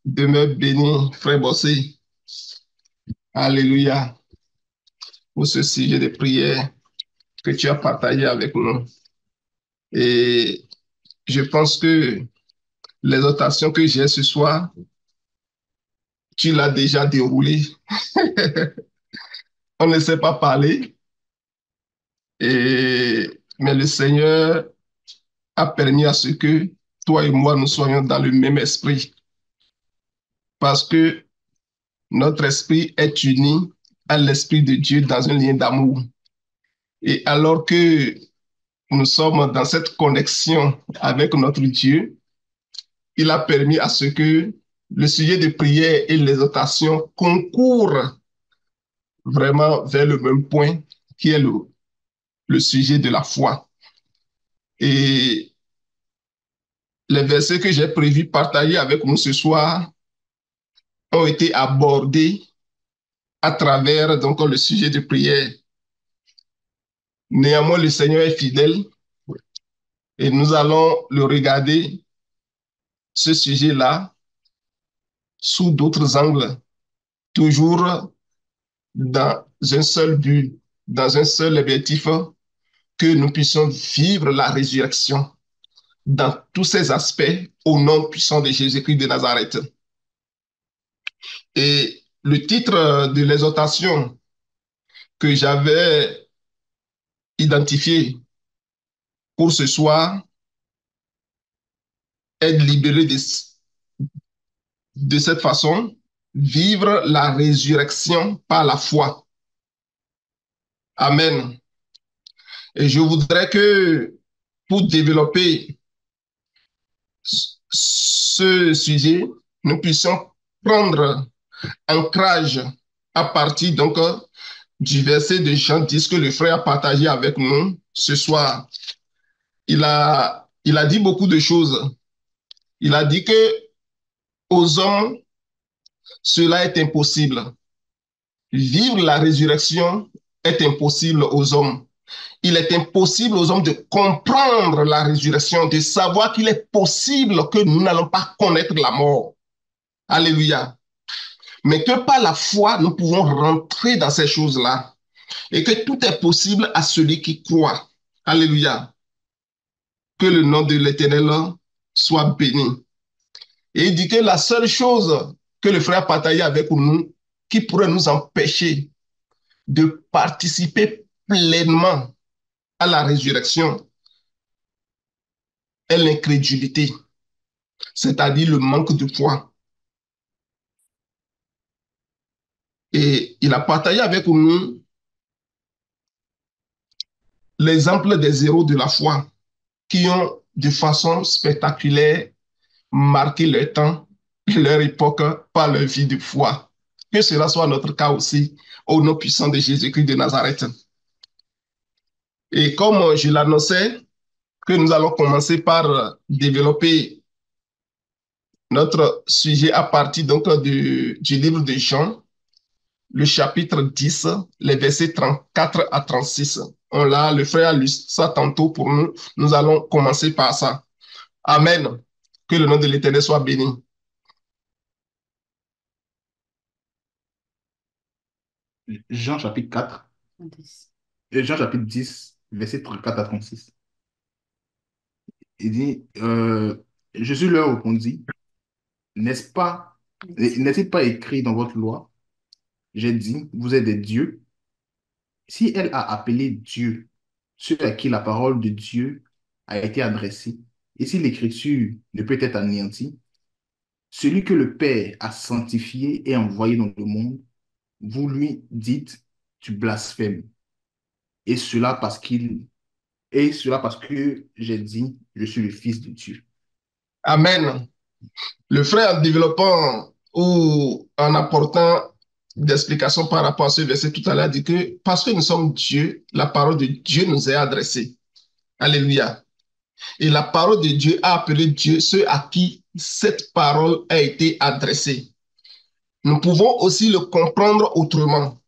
Demeure béni, frère Bossé. Alléluia. Pour ce sujet de prière que tu as partagé avec nous. Et je pense que l'exhortation que j'ai ce soir, tu l'as déjà déroulée. On ne sait pas parler, mais le Seigneur a permis à ce que toi et moi, nous soyons dans le même esprit. Parce que notre esprit est uni à l'esprit de Dieu dans un lien d'amour. Et alors que nous sommes dans cette connexion avec notre Dieu, il a permis à ce que le sujet de prière et l'exhortation concourent vraiment vers le même point qui est le sujet de la foi. Et les versets que j'ai prévu partager avec nous ce soir ont été abordés à travers donc le sujet de prière. Néanmoins, le Seigneur est fidèle et nous allons le regarder, ce sujet-là, sous d'autres angles, toujours dans un seul but, dans un seul objectif, que nous puissions vivre la résurrection dans tous ses aspects au nom puissant de Jésus-Christ de Nazareth. Et le titre de l'exhortation que j'avais identifié pour ce soir est libéré de cette façon, vivre la résurrection par la foi. Amen. Et je voudrais que pour développer ce sujet, nous puissions prendre ancrage à partir donc du verset de Jean 10 que le frère a partagé avec nous ce soir. Il a dit beaucoup de choses. Il a dit que aux hommes, cela est impossible. Vivre la résurrection est impossible aux hommes. Il est impossible aux hommes de comprendre la résurrection, de savoir qu'il est possible que nous n'allons pas connaître la mort. Alléluia. Mais que par la foi, nous pouvons rentrer dans ces choses-là et que tout est possible à celui qui croit. Alléluia. Que le nom de l'Éternel soit béni. Et il dit que la seule chose que le frère a partagé avec nous, qui pourrait nous empêcher de participer pleinement à la résurrection, est l'incrédulité, c'est-à-dire le manque de foi. Et il a partagé avec nous l'exemple des héros de la foi qui ont de façon spectaculaire marqué leur temps, leur époque par leur vie de foi. Que cela soit notre cas aussi, au nom puissant de Jésus-Christ de Nazareth. Et comme je l'annonçais, que nous allons commencer par développer notre sujet à partir donc du livre de Jean, le chapitre 10, les versets 34 à 36. On l'a, le frère a lu ça tantôt pour nous. Nous allons commencer par ça. Amen. Que le nom de l'Éternel soit béni. Jean chapitre 4, Jean chapitre 10, verset 34 à 36. Il dit, Jésus leur répondit, n'est-il pas écrit dans votre loi? J'ai dit, vous êtes des dieux. Si elle a appelé Dieu ceux à qui la parole de Dieu a été adressée, et si l'écriture ne peut être anéantie, celui que le Père a sanctifié et envoyé dans le monde, vous lui dites, tu blasphèmes. Et cela parce qu'il Et cela parce que j'ai dit, je suis le Fils de Dieu. Amen. Le frère, en développant ou en apportant des explications par rapport à ce verset tout à l'heure, dit que parce que nous sommes Dieu, la parole de Dieu nous est adressée. Alléluia. Et la parole de Dieu a appelé Dieu ceux à qui cette parole a été adressée. Nous pouvons aussi le comprendre autrement.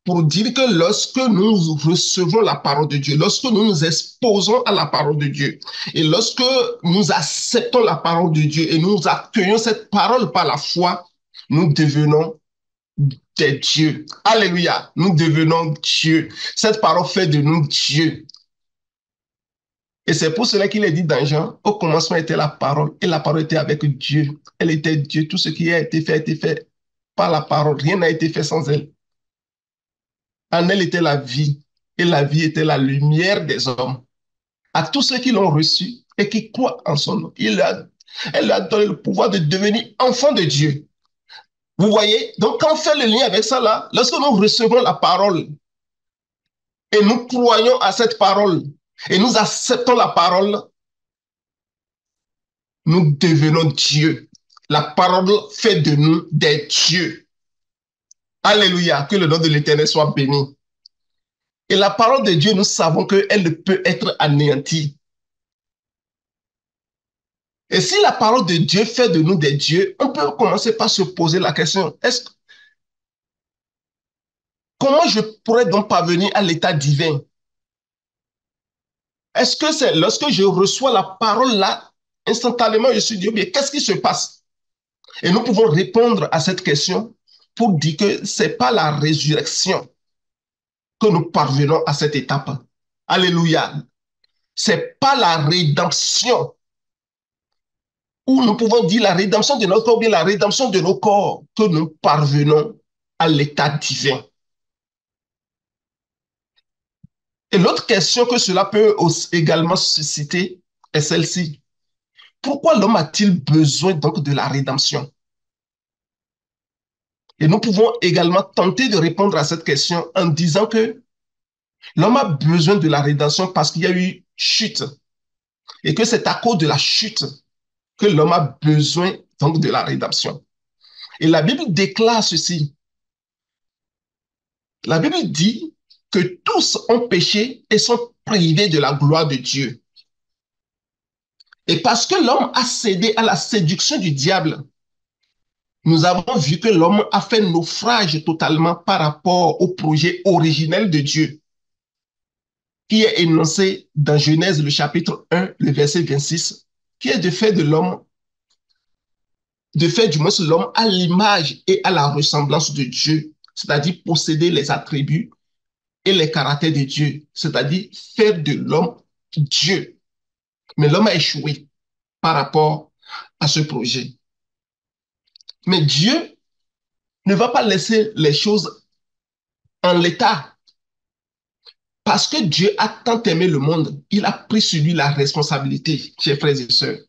pour dire que lorsque nous recevons la parole de Dieu, lorsque nous nous exposons à la parole de Dieu, et lorsque nous acceptons la parole de Dieu et nous accueillons cette parole par la foi, nous devenons des dieux. Alléluia. Nous devenons Dieu. Cette parole fait de nous Dieu. Et c'est pour cela qu'il est dit dans Jean, au commencement était la parole, et la parole était avec Dieu. Elle était Dieu. Tout ce qui a été fait par la parole. Rien n'a été fait sans elle. En elle était la vie, et la vie était la lumière des hommes. À tous ceux qui l'ont reçu et qui croient en son nom, elle leur a donné le pouvoir de devenir enfants de Dieu. Vous voyez? Donc, quand on fait le lien avec ça là, lorsque nous recevons la parole et nous croyons à cette parole et nous acceptons la parole, nous devenons Dieu. La parole fait de nous des dieux. Alléluia, que le nom de l'Éternel soit béni. Et la parole de Dieu, nous savons qu'elle ne peut être anéantie. Et si la parole de Dieu fait de nous des dieux, on peut commencer par se poser la question, comment je pourrais donc parvenir à l'état divin? Est-ce que c'est lorsque je reçois la parole là, instantanément je suis Dieu, mais qu'est-ce qui se passe? Et nous pouvons répondre à cette question pour dire que ce n'est pas la résurrection que nous parvenons à cette étape. Alléluia. Ce n'est pas la rédemption, ou nous pouvons dire la rédemption de notre corps, ou bien la rédemption de nos corps, que nous parvenons à l'état divin. Et l'autre question que cela peut également susciter est celle-ci. Pourquoi l'homme a-t-il besoin donc de la rédemption? Et nous pouvons également tenter de répondre à cette question en disant que l'homme a besoin de la rédemption parce qu'il y a eu chute et que c'est à cause de la chute que l'homme a besoin donc de la rédemption. Et la Bible déclare ceci. La Bible dit que tous ont péché et sont privés de la gloire de Dieu. Et parce que l'homme a cédé à la séduction du diable, nous avons vu que l'homme a fait naufrage totalement par rapport au projet originel de Dieu, qui est énoncé dans Genèse, le chapitre 1, le verset 26, qui est de faire de l'homme, de faire du moins l'homme à l'image et à la ressemblance de Dieu, c'est-à-dire posséder les attributs et les caractères de Dieu, c'est-à-dire faire de l'homme Dieu. Mais l'homme a échoué par rapport à ce projet. Mais Dieu ne va pas laisser les choses en l'état. Parce que Dieu a tant aimé le monde, il a pris sur lui la responsabilité, chers frères et sœurs,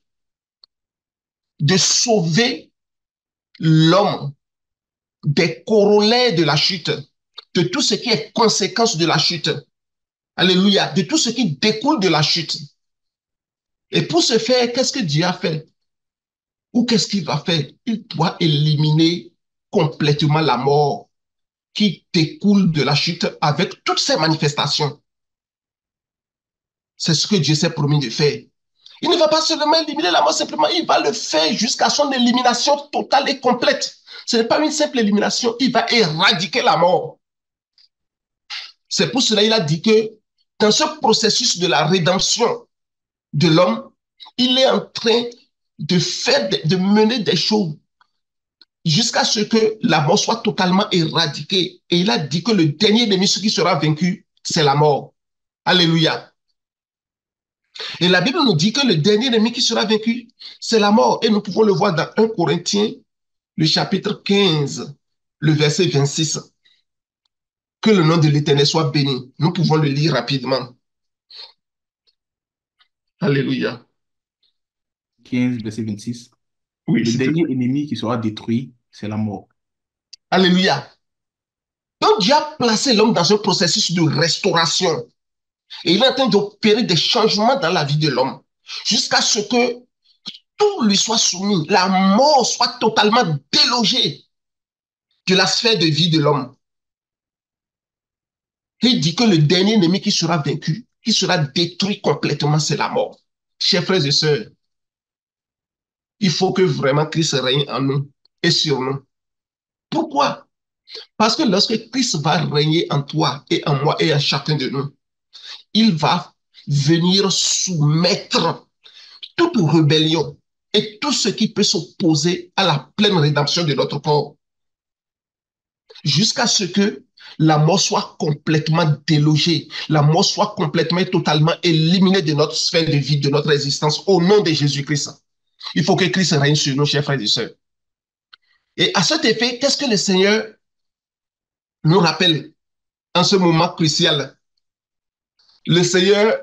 de sauver l'homme des corollaires de la chute, de tout ce qui est conséquence de la chute. Alléluia, de tout ce qui découle de la chute. Et pour ce faire, qu'est-ce que Dieu a fait? Ou qu'est-ce qu'il va faire? Il doit éliminer complètement la mort qui découle de la chute avec toutes ses manifestations. C'est ce que Dieu s'est promis de faire. Il ne va pas seulement éliminer la mort, simplement, il va le faire jusqu'à son élimination totale et complète. Ce n'est pas une simple élimination, il va éradiquer la mort. C'est pour cela qu'il a dit que dans ce processus de la rédemption de l'homme, il est en train de mener des choses jusqu'à ce que la mort soit totalement éradiquée. Et il a dit que le dernier ennemi, ce qui sera vaincu, c'est la mort. Alléluia. Et la Bible nous dit que le dernier ennemi qui sera vaincu, c'est la mort. Et nous pouvons le voir dans 1 Corinthiens, le chapitre 15, le verset 26. Que le nom de l'Éternel soit béni. Nous pouvons le lire rapidement. Alléluia. 15, verset 26. Oui, Le s'il te dernier plaît. ennemi qui sera détruit, c'est la mort. Alléluia. Donc Dieu a placé l'homme dans un processus de restauration. Et il est en train d'opérer des changements dans la vie de l'homme jusqu'à ce que tout lui soit soumis. La mort soit totalement délogée de la sphère de vie de l'homme. Il dit que le dernier ennemi qui sera vaincu, qui sera détruit complètement, c'est la mort. Chers frères et sœurs, il faut que vraiment Christ règne en nous et sur nous. Pourquoi? Parce que lorsque Christ va régner en toi et en moi et en chacun de nous, il va venir soumettre toute rébellion et tout ce qui peut s'opposer à la pleine rédemption de notre corps, jusqu'à ce que la mort soit complètement délogée, la mort soit complètement et totalement éliminée de notre sphère de vie, de notre existence, au nom de Jésus-Christ. Il faut que Christ règne sur nous, chers frères et sœurs. Et à cet effet, qu'est-ce que le Seigneur nous rappelle en ce moment crucial? Le Seigneur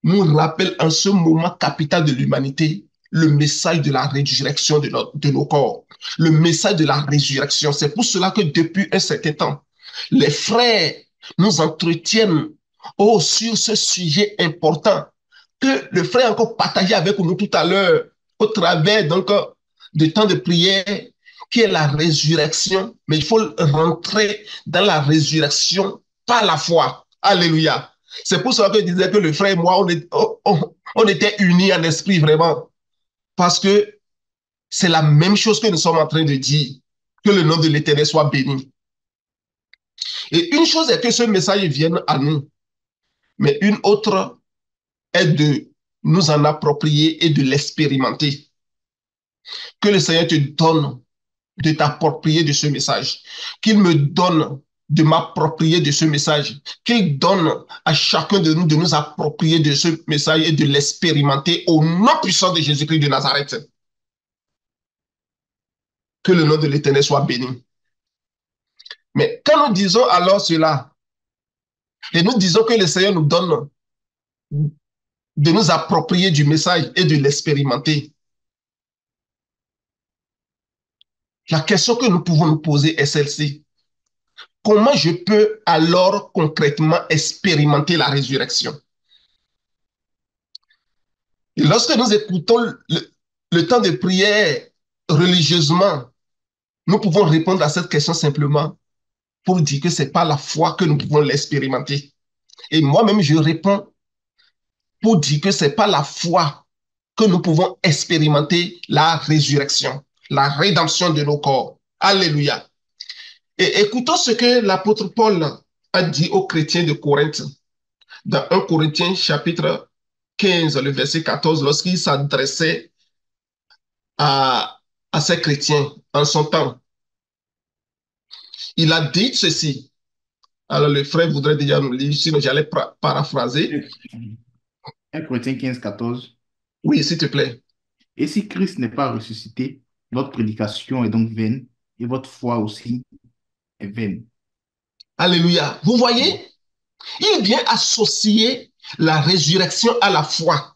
nous rappelle en ce moment capital de l'humanité le message de la résurrection de nos corps, le message de la résurrection. C'est pour cela que depuis un certain temps, les frères nous entretiennent sur ce sujet important que le frère a encore partagé avec nous tout à l'heure au travers donc de temps de prière qui est la résurrection. Mais il faut rentrer dans la résurrection par la foi. Alléluia. C'est pour cela que je disais que le frère et moi, on était unis en esprit vraiment. Parce que c'est la même chose que nous sommes en train de dire. Que le nom de l'Éternel soit béni. Et une chose est que ce message vienne à nous. Mais une autre est de nous en approprier et de l'expérimenter. Que le Seigneur te donne de t'approprier de ce message. Qu'il me donne de m'approprier de ce message, qu'il donne à chacun de nous approprier de ce message et de l'expérimenter au nom puissant de Jésus-Christ de Nazareth. Que le nom de l'Éternel soit béni. Mais quand nous disons alors cela, et nous disons que le Seigneur nous donne de nous approprier du message et de l'expérimenter, la question que nous pouvons nous poser est celle-ci. Comment je peux alors concrètement expérimenter la résurrection? Et lorsque nous écoutons le temps de prière religieusement, nous pouvons répondre à cette question simplement pour dire que ce n'est pas la foi que nous pouvons l'expérimenter. Et moi-même, je réponds pour dire que ce n'est pas la foi que nous pouvons expérimenter la résurrection, la rédemption de nos corps. Alléluia. Et écoutons ce que l'apôtre Paul a dit aux chrétiens de Corinthe dans 1 Corinthiens chapitre 15, le verset 14, lorsqu'il s'adressait à ces chrétiens en son temps. Il a dit ceci. Alors le frère voudrait déjà nous lire, sinon j'allais paraphraser. 1 Corinthiens 15, 14. Oui, s'il te plaît. Et si Christ n'est pas ressuscité, votre prédication est donc vaine et votre foi aussi est vaine. Alléluia. Vous voyez, il vient associer la résurrection à la foi.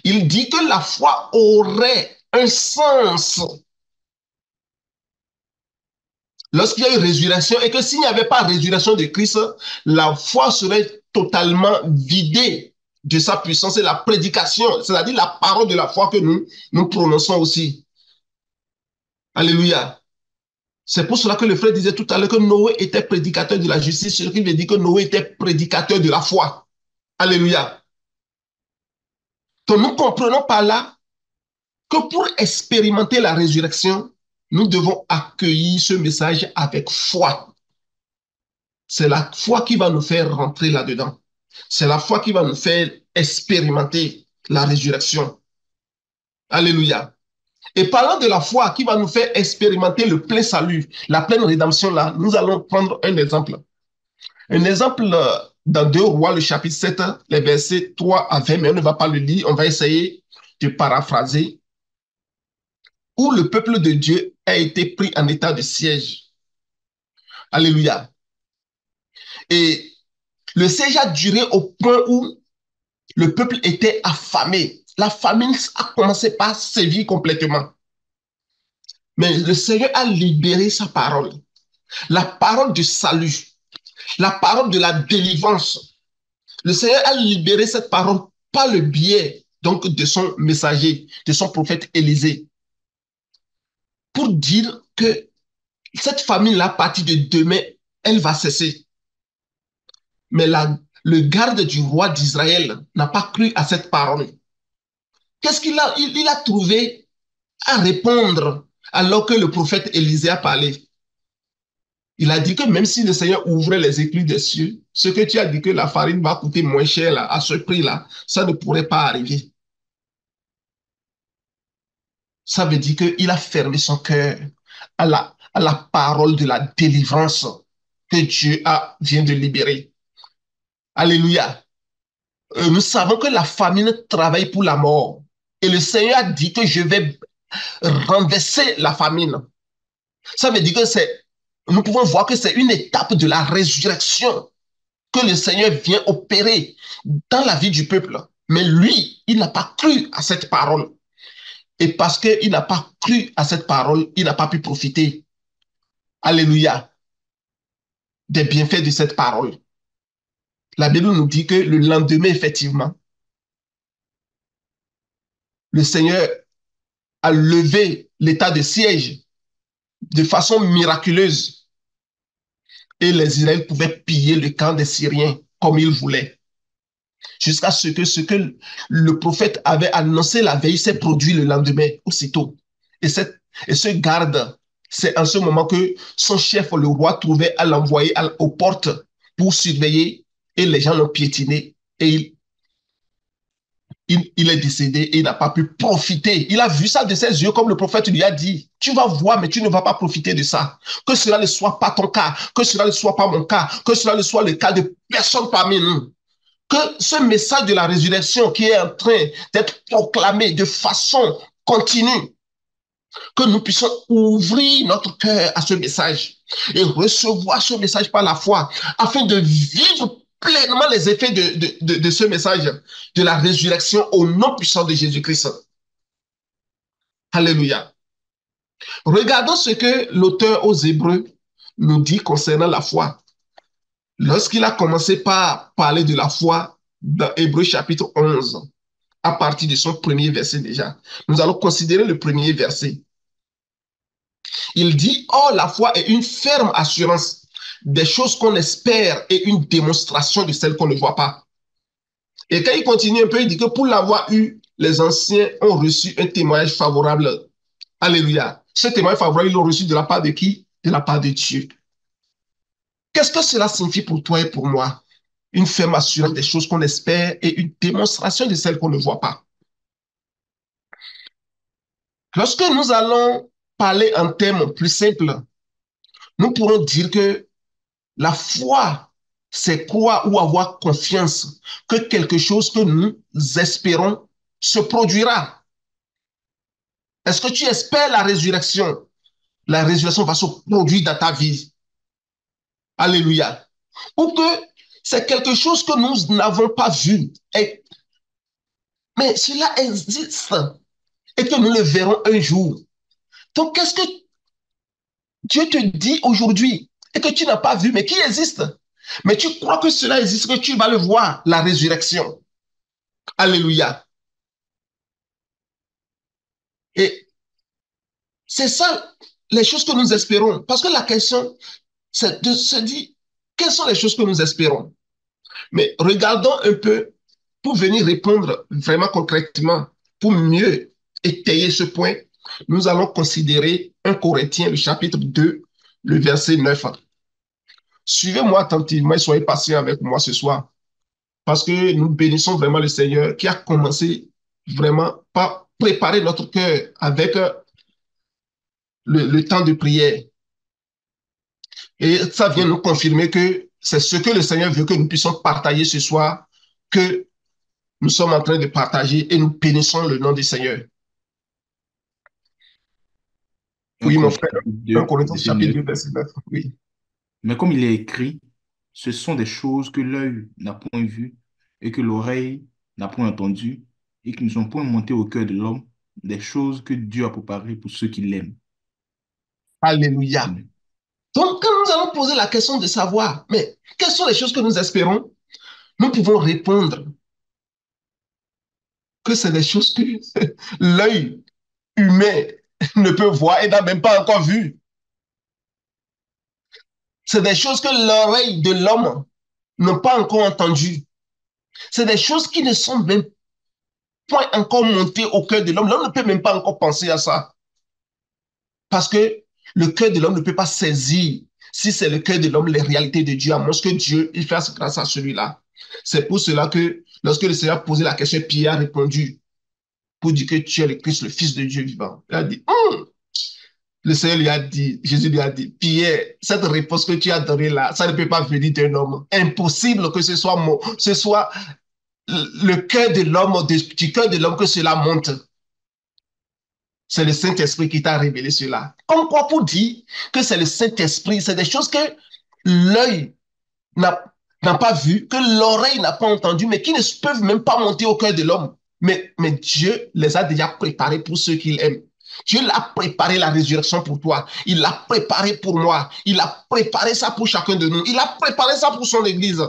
Il dit que la foi aurait un sens lorsqu'il y a une résurrection et que s'il n'y avait pas résurrection de Christ, la foi serait totalement vidée de sa puissance et la prédication, c'est-à-dire la parole de la foi que nous prononçons aussi. Alléluia. C'est pour cela que le frère disait tout à l'heure que Noé était prédicateur de la justice, ce qui veut dire que Noé était prédicateur de la foi. Alléluia. Donc nous comprenons par là que pour expérimenter la résurrection, nous devons accueillir ce message avec foi. C'est la foi qui va nous faire rentrer là-dedans. C'est la foi qui va nous faire expérimenter la résurrection. Alléluia. Et parlant de la foi qui va nous faire expérimenter le plein salut, la pleine rédemption, là, nous allons prendre un exemple. Un exemple dans 2 Rois, le chapitre 7, les versets 3 à 20, mais on ne va pas le lire, on va essayer de paraphraser, où le peuple de Dieu a été pris en état de siège. Alléluia. Et le siège a duré au point où le peuple était affamé. La famine a commencé par sévir complètement. Mais le Seigneur a libéré sa parole. La parole du salut. La parole de la délivrance. Le Seigneur a libéré cette parole par le biais donc de son messager, de son prophète Élisée, pour dire que cette famine-là, à partir de demain, elle va cesser. Mais le garde du roi d'Israël n'a pas cru à cette parole. Qu'est-ce qu'il a, il a trouvé à répondre alors que le prophète Élisée a parlé? Il a dit que même si le Seigneur ouvrait les écluses des cieux, ce que tu as dit que la farine va coûter moins cher là, à ce prix-là, ça ne pourrait pas arriver. Ça veut dire qu'il a fermé son cœur à la parole de la délivrance que vient de libérer. Alléluia. Nous savons que la famine travaille pour la mort. Et le Seigneur a dit que je vais renverser la famine. Ça veut dire que nous pouvons voir que c'est une étape de la résurrection que le Seigneur vient opérer dans la vie du peuple. Mais lui, il n'a pas cru à cette parole. Et parce qu'il n'a pas cru à cette parole, il n'a pas pu profiter, alléluia, des bienfaits de cette parole. La Bible nous dit que le lendemain, effectivement, le Seigneur a levé l'état de siège de façon miraculeuse et les Israéliens pouvaient piller le camp des Syriens comme ils voulaient. Jusqu'à ce que le prophète avait annoncé la veille s'est produit le lendemain, aussitôt. Et ce garde, c'est en ce moment que son chef, le roi, trouvait à l'envoyer aux portes pour surveiller et les gens l'ont piétiné et il est décédé et il n'a pas pu profiter. Il a vu ça de ses yeux comme le prophète lui a dit. Tu vas voir, mais tu ne vas pas profiter de ça. Que cela ne soit pas ton cas, que cela ne soit pas mon cas, que cela ne soit le cas de personne parmi nous. Que ce message de la résurrection qui est en train d'être proclamé de façon continue, que nous puissions ouvrir notre cœur à ce message et recevoir ce message par la foi afin de vivre pleinement les effets de ce message de la résurrection au nom puissant de Jésus-Christ. Alléluia. Regardons ce que l'auteur aux Hébreux nous dit concernant la foi. Lorsqu'il a commencé par parler de la foi dans Hébreux chapitre 11, à partir de son premier verset déjà, nous allons considérer le premier verset. Il dit, oh, la foi est une ferme assurance des choses qu'on espère et une démonstration de celles qu'on ne voit pas. Et quand il continue un peu, il dit que pour l'avoir eu, les anciens ont reçu un témoignage favorable. Alléluia. Ce témoignage favorable, ils l'ont reçu de la part de qui? De la part de Dieu. Qu'est-ce que cela signifie pour toi et pour moi? Une ferme assurance des choses qu'on espère et une démonstration de celles qu'on ne voit pas. Lorsque nous allons parler en termes plus simples, nous pourrons dire que la foi, c'est croire ou avoir confiance que quelque chose que nous espérons se produira. Est-ce que tu espères la résurrection? La résurrection va se produire dans ta vie. Alléluia. Ou que c'est quelque chose que nous n'avons pas vu. Mais cela existe et que nous le verrons un jour. Donc, qu'est-ce que Dieu te dit aujourd'hui et que tu n'as pas vu, mais qui existe? Mais tu crois que cela existe, que tu vas le voir, la résurrection. Alléluia. Et c'est ça les choses que nous espérons. Parce que la question, c'est de se dire, quelles sont les choses que nous espérons? Mais regardons un peu pour venir répondre vraiment concrètement, pour mieux étayer ce point. Nous allons considérer 1 Corinthiens, le chapitre 2, le verset 9. Suivez-moi attentivement et soyez patients avec moi ce soir, parce que nous bénissons vraiment le Seigneur qui a commencé vraiment par préparer notre cœur avec le temps de prière. Et ça vient nous confirmer que c'est ce que le Seigneur veut que nous puissions partager ce soir, que nous sommes en train de partager et nous bénissons le nom du Seigneur. 1 Oui, mon Corinthiens frère, 1 2, Corinthiens verset chapitre 9. 2, verset 9. Oui. Mais comme il est écrit, ce sont des choses que l'œil n'a point vues et que l'oreille n'a point entendues et qui ne sont point montées au cœur de l'homme, des choses que Dieu a préparées pour ceux qui l'aiment. Alléluia. Amen. Donc, quand nous allons poser la question de savoir, mais quelles sont les choses que nous espérons, nous pouvons répondre que c'est des choses que l'œil humain ne peut voir et n'a même pas encore vu. C'est des choses que l'oreille de l'homme n'a pas encore entendues. C'est des choses qui ne sont même pas encore montées au cœur de l'homme. L'homme ne peut même pas encore penser à ça. Parce que le cœur de l'homme ne peut pas saisir Si c'est le cœur de l'homme, les réalités de Dieu, à moins que Dieu il fasse grâce à celui-là. C'est pour cela que lorsque le Seigneur a posé la question, Pierre a répondu pour dire que tu es le Christ, le Fils de Dieu vivant. Il a dit, le Seigneur lui a dit, Jésus lui a dit, Pierre, cette réponse que tu as donnée là, ça ne peut pas venir d'un homme. Impossible que ce soit le cœur de l'homme, du cœur de l'homme que cela monte. C'est le Saint-Esprit qui t'a révélé cela. Comme quoi pour dire que c'est le Saint-Esprit, c'est des choses que l'œil n'a pas vu, que l'oreille n'a pas entendu, mais qui ne peuvent même pas monter au cœur de l'homme. Mais Dieu les a déjà préparés pour ceux qu'il aime. Dieu l'a préparé la résurrection pour toi. Il l'a préparé pour moi. Il a préparé ça pour chacun de nous. Il a préparé ça pour son Église.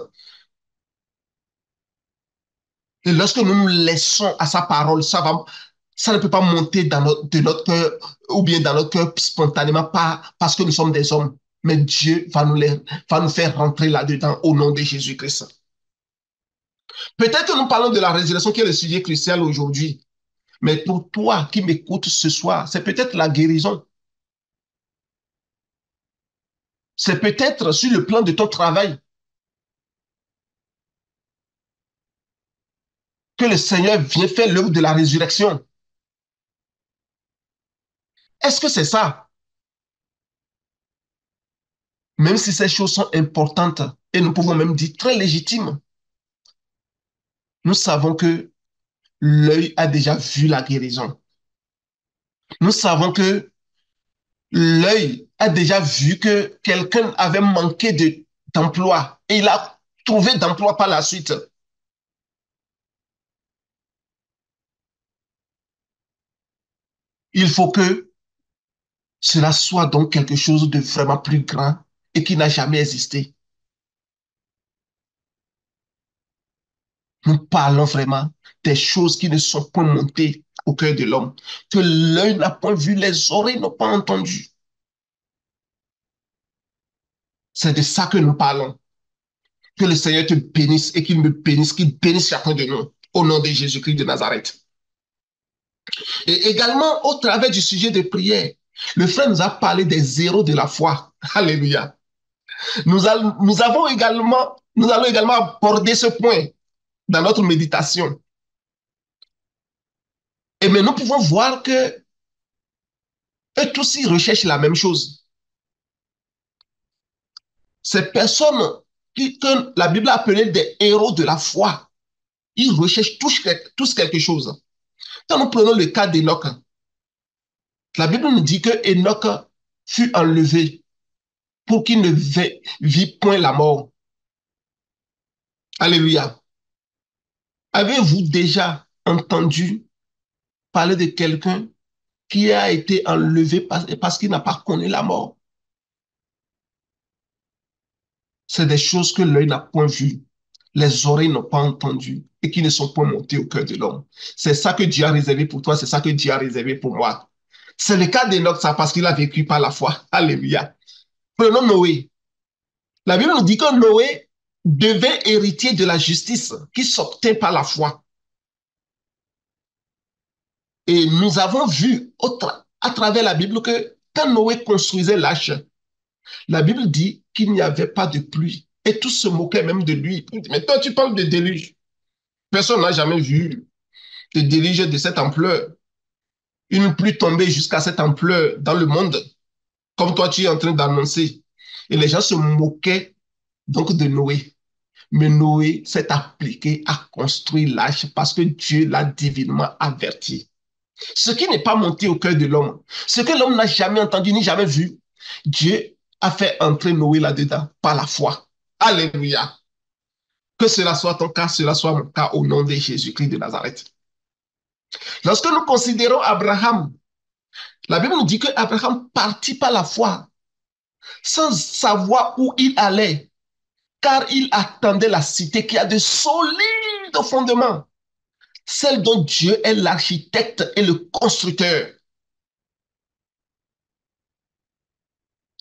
Et lorsque nous nous laissons à sa parole, ça ne peut pas monter de notre cœur ou bien dans notre cœur spontanément, pas parce que nous sommes des hommes. Mais Dieu va nous faire rentrer là-dedans au nom de Jésus-Christ. Peut-être que nous parlons de la résurrection qui est le sujet crucial aujourd'hui. Mais pour toi qui m'écoutes ce soir, c'est peut-être la guérison. C'est peut-être sur le plan de ton travail que le Seigneur vient faire l'œuvre de la résurrection. Est-ce que c'est ça? Même si ces choses sont importantes et nous pouvons même dire très légitimes, nous savons que l'œil a déjà vu la guérison. Nous savons que l'œil a déjà vu que quelqu'un avait manqué d'emploi et il a trouvé d'emploi par la suite. Il faut que cela soit donc quelque chose de vraiment plus grand et qui n'a jamais existé. Nous parlons vraiment des choses qui ne sont point montées au cœur de l'homme, que l'œil n'a point vu, les oreilles n'ont pas entendu. C'est de ça que nous parlons. Que le Seigneur te bénisse et qu'il me bénisse, qu'il bénisse chacun de nous au nom de Jésus-Christ de Nazareth. Et également, au travers du sujet de prière, le frère nous a parlé des héros de la foi. Alléluia. Nous allons également aborder ce point dans notre méditation. Et mais nous pouvons voir que eux tous ils recherchent la même chose. Ces personnes que la Bible a appelées des héros de la foi, ils recherchent tous quelque chose. Quand nous prenons le cas d'Enoch, la Bible nous dit que Enoch fut enlevé pour qu'il ne vit point la mort. Alléluia. Avez-vous déjà entendu parler de quelqu'un qui a été enlevé parce qu'il n'a pas connu la mort? C'est des choses que l'œil n'a point vues, les oreilles n'ont pas entendu et qui ne sont pas montées au cœur de l'homme. C'est ça que Dieu a réservé pour toi, c'est ça que Dieu a réservé pour moi. C'est le cas d'Enoch, ça, parce qu'il a vécu par la foi. Alléluia. Prenons Noé. La Bible nous dit que Noé devait hériter de la justice qui s'obtient par la foi. Et nous avons vu à travers la Bible que quand Noé construisait l'arche, la Bible dit qu'il n'y avait pas de pluie. Et tous se moquaient même de lui. Mais toi, tu parles de déluge. Personne n'a jamais vu de déluge de cette ampleur. Une pluie tombée jusqu'à cette ampleur dans le monde, comme toi, tu es en train d'annoncer. Et les gens se moquaient donc de Noé. Mais Noé s'est appliqué à construire l'arche parce que Dieu l'a divinement averti. Ce qui n'est pas monté au cœur de l'homme, ce que l'homme n'a jamais entendu ni jamais vu, Dieu a fait entrer Noé là-dedans par la foi. Alléluia. Que cela soit ton cas, cela soit mon cas au nom de Jésus-Christ de Nazareth. Lorsque nous considérons Abraham, la Bible nous dit qu'Abraham partit par la foi sans savoir où il allait, car il attendait la cité qui a de solides fondements, celle dont Dieu est l'architecte et le constructeur.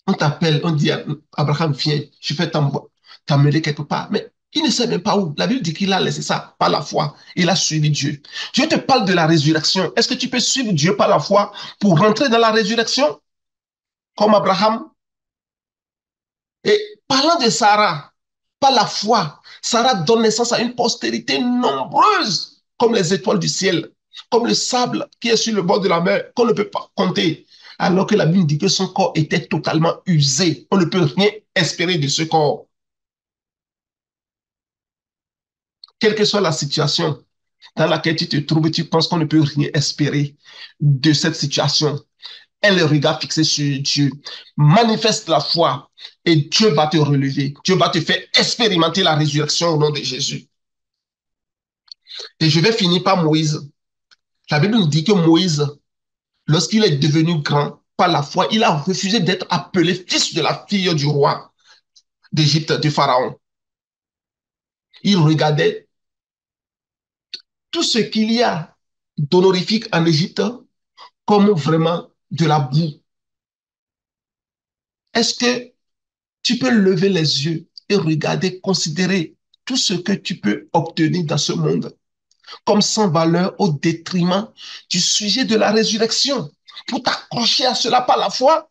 On t'appelle, on dit, Abraham, viens, je vais t'emmener quelque part. Mais il ne sait même pas où. La Bible dit qu'il a laissé ça par la foi. Il a suivi Dieu. Dieu te parle de la résurrection. Est-ce que tu peux suivre Dieu par la foi pour rentrer dans la résurrection? Comme Abraham? Parlant de Sarah, par la foi, Sarah donne naissance à une postérité nombreuse, comme les étoiles du ciel, comme le sable qui est sur le bord de la mer, qu'on ne peut pas compter. Alors que la Bible dit que son corps était totalement usé. On ne peut rien espérer de ce corps. Quelle que soit la situation dans laquelle tu te trouves, tu penses qu'on ne peut rien espérer de cette situation. Aie le regard fixé sur Dieu. Manifeste la foi et Dieu va te relever. Dieu va te faire expérimenter la résurrection au nom de Jésus. Et je vais finir par Moïse. La Bible nous dit que Moïse, lorsqu'il est devenu grand par la foi, il a refusé d'être appelé fils de la fille du roi d'Égypte, du Pharaon. Il regardait tout ce qu'il y a d'honorifique en Égypte comme vraiment de la boue. Est-ce que tu peux lever les yeux et regarder, considérer tout ce que tu peux obtenir dans ce monde comme sans valeur au détriment du sujet de la résurrection pour t'accrocher à cela par la foi?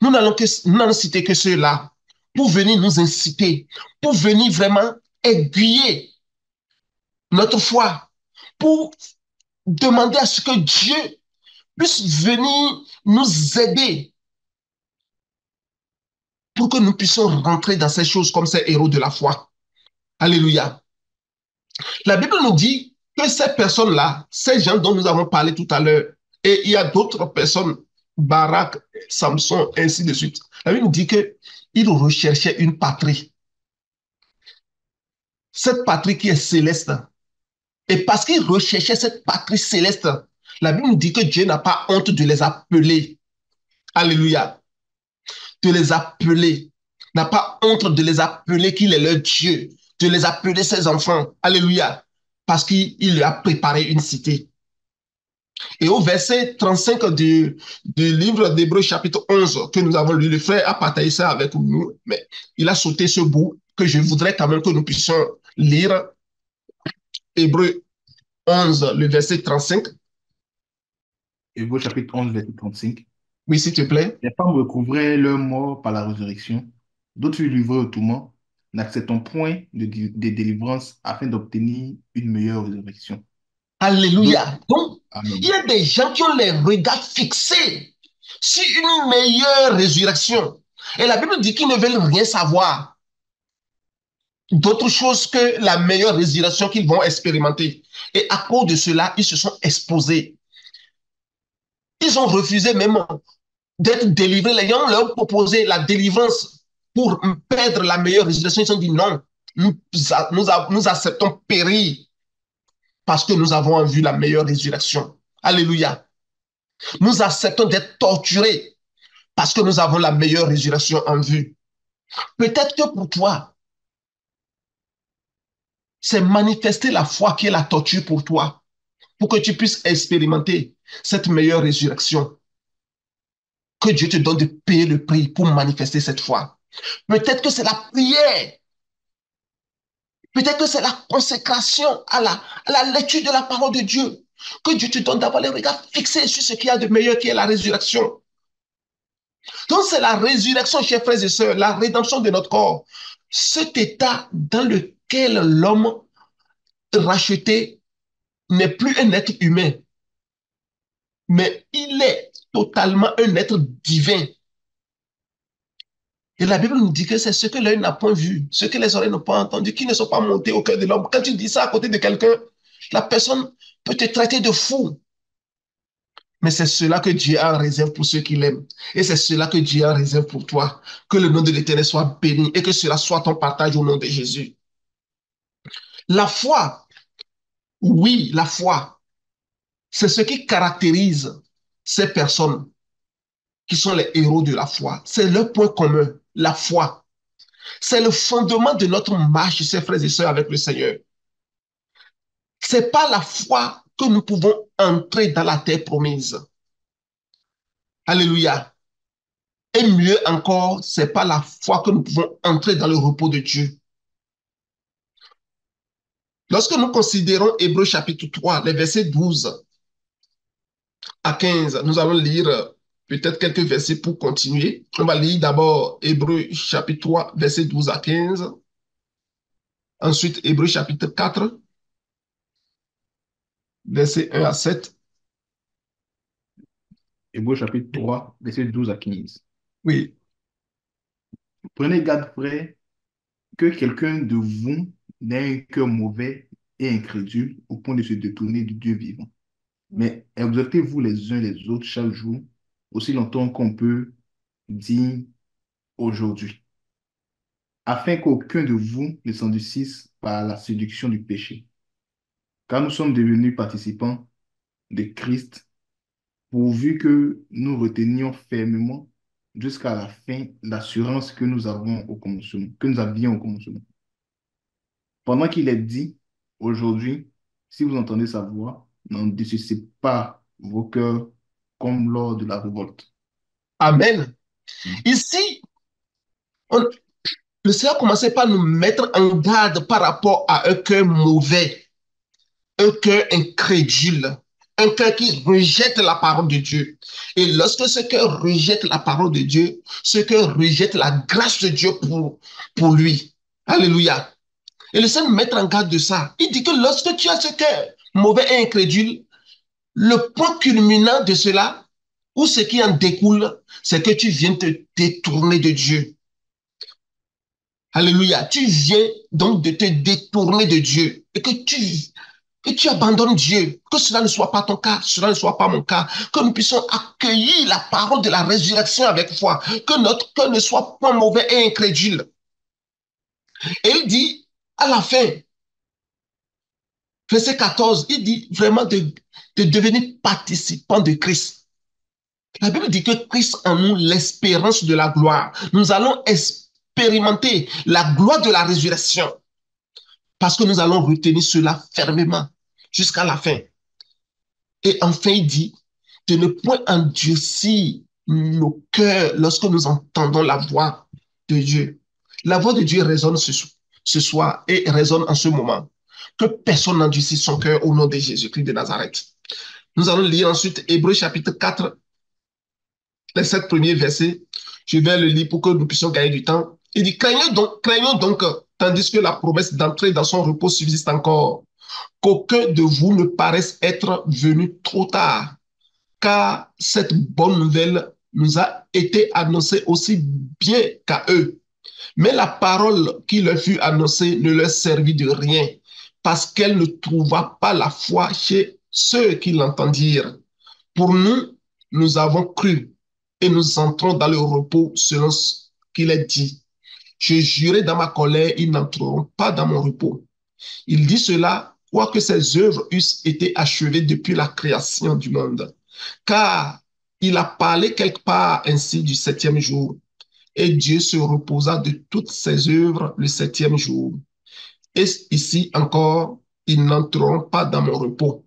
Nous n'allons citer que ceux-là pour venir nous inciter, pour venir vraiment aiguiller notre foi, pour demander à ce que Dieu puisse venir nous aider pour que nous puissions rentrer dans ces choses comme ces héros de la foi. Alléluia. La Bible nous dit que ces personnes-là, ces gens dont nous avons parlé tout à l'heure, et il y a d'autres personnes, Barak, Samson, ainsi de suite. La Bible nous dit qu'ils recherchaient une patrie. Cette patrie qui est céleste. Et parce qu'ils recherchaient cette patrie céleste, la Bible nous dit que Dieu n'a pas honte de les appeler. Alléluia. De les appeler. N'a pas honte de les appeler qu'il est leur Dieu. De les appeler ses enfants. Alléluia. Parce qu'il lui a préparé une cité. Et au verset 35 du livre d'Hébreux chapitre 11 que nous avons lu, le frère a partagé ça avec nous, mais il a sauté ce bout que je voudrais quand même que nous puissions lire. Hébreux 11, le verset 35. Hébreux chapitre 11, verset 35. Oui, s'il te plaît. Les femmes recouvraient leur mort par la résurrection. D'autres furent livrés au tourment, n'acceptant point de délivrance afin d'obtenir une meilleure résurrection. D'autres, Alléluia. Donc, il Amen. y a des gens qui ont les regards fixés sur une meilleure résurrection. Et la Bible dit qu'ils ne veulent rien savoir d'autre chose que la meilleure résurrection qu'ils vont expérimenter. Et à cause de cela, ils se sont exposés. Ils ont refusé même d'être délivrés. Les gens leur ont proposé la délivrance pour perdre la meilleure résurrection. Ils ont dit non, nous acceptons périr parce que nous avons en vue la meilleure résurrection. Alléluia. Nous acceptons d'être torturés parce que nous avons la meilleure résurrection en vue. Peut-être que pour toi, c'est manifester la foi qui est la torture pour toi, pour que tu puisses expérimenter cette meilleure résurrection. Que Dieu te donne de payer le prix pour manifester cette foi. Peut-être que c'est la prière. Peut-être que c'est la consécration à la lecture de la parole de Dieu. Que Dieu te donne d'avoir les regards fixés sur ce qu'il y a de meilleur qui est la résurrection. Donc c'est la résurrection, chers frères et sœurs, la rédemption de notre corps. Cet état dans lequel l'homme racheté n'est plus un être humain, mais il est totalement un être divin. Et la Bible nous dit que c'est ce que l'œil n'a point vu, ce que les oreilles n'ont pas entendu, qui ne sont pas montés au cœur de l'homme. Quand tu dis ça à côté de quelqu'un, la personne peut te traiter de fou. Mais c'est cela que Dieu a en réserve pour ceux qui l'aiment. Et c'est cela que Dieu a en réserve pour toi. Que le nom de l'Éternel soit béni et que cela soit ton partage au nom de Jésus. La foi, oui, la foi, c'est ce qui caractérise ces personnes qui sont les héros de la foi. C'est leur point commun, la foi. C'est le fondement de notre marche, chers frères et sœurs, avec le Seigneur. C'est pas la foi que nous pouvons entrer dans la terre promise. Alléluia. Et mieux encore, c'est pas la foi que nous pouvons entrer dans le repos de Dieu. Lorsque nous considérons Hébreux chapitre 3, les versets 12 à 15, nous allons lire peut-être quelques versets pour continuer. On va lire d'abord Hébreux chapitre 3, versets 12 à 15. Ensuite, Hébreux chapitre 4, versets 1 à 7. Hébreux chapitre 3, versets 12 à 15. Oui. Prenez garde, frères, que quelqu'un de vous n'ait un cœur mauvais et incrédule au point de se détourner du Dieu vivant. Mais exhortez-vous les uns les autres chaque jour, aussi longtemps qu'on peut dire aujourd'hui, afin qu'aucun de vous ne s'endurcisse par la séduction du péché. Car nous sommes devenus participants de Christ, pourvu que nous retenions fermement jusqu'à la fin l'assurance que nous avons au commencement, que nous avions au commencement. Pendant qu'il est dit, aujourd'hui, si vous entendez sa voix, n'endurcissez pas vos cœurs comme lors de la révolte. Amen. Mm. Ici, on- le Seigneur commençait par nous mettre en garde par rapport à un cœur mauvais, un cœur incrédule, un cœur qui rejette la parole de Dieu. Et lorsque ce cœur rejette la parole de Dieu, ce cœur rejette la grâce de Dieu pour lui. Alléluia. Et le Seigneur nous met en garde de ça. Il dit que lorsque tu as ce cœur mauvais et incrédule, le point culminant de cela, ou ce qui en découle, c'est que tu viens te détourner de Dieu. Alléluia. Tu viens donc de te détourner de Dieu et que tu abandonnes Dieu. Que cela ne soit pas ton cas, cela ne soit pas mon cas. Que nous puissions accueillir la parole de la résurrection avec foi. Que notre cœur ne soit pas mauvais et incrédule. Et il dit, à la fin, verset 14, il dit vraiment de devenir participant de Christ. La Bible dit que Christ en nous, l'espérance de la gloire. Nous allons expérimenter la gloire de la résurrection parce que nous allons retenir cela fermement jusqu'à la fin. Et enfin, il dit de ne point endurcir nos cœurs lorsque nous entendons la voix de Dieu. La voix de Dieu résonne ce soir et résonne en ce moment. Que personne n'endurcisse son cœur au nom de Jésus-Christ de Nazareth. Nous allons lire ensuite Hébreux chapitre 4, les 7 premiers versets. Je vais le lire pour que nous puissions gagner du temps. Il dit, craignons donc, tandis que la promesse d'entrer dans son repos subsiste encore, qu'aucun de vous ne paraisse être venu trop tard, car cette bonne nouvelle nous a été annoncée aussi bien qu'à eux. Mais la parole qui leur fut annoncée ne leur servit de rien, parce qu'elle ne trouva pas la foi chez ceux qui l'entendirent. Pour nous, nous avons cru et nous entrons dans le repos selon ce qu'il est dit. Je jurai dans ma colère, ils n'entreront pas dans mon repos. Il dit cela, quoique ses œuvres eussent été achevées depuis la création du monde. Car il a parlé quelque part ainsi du septième jour. Et Dieu se reposa de toutes ses œuvres le septième jour. Et ici encore, ils n'entreront pas dans mon repos.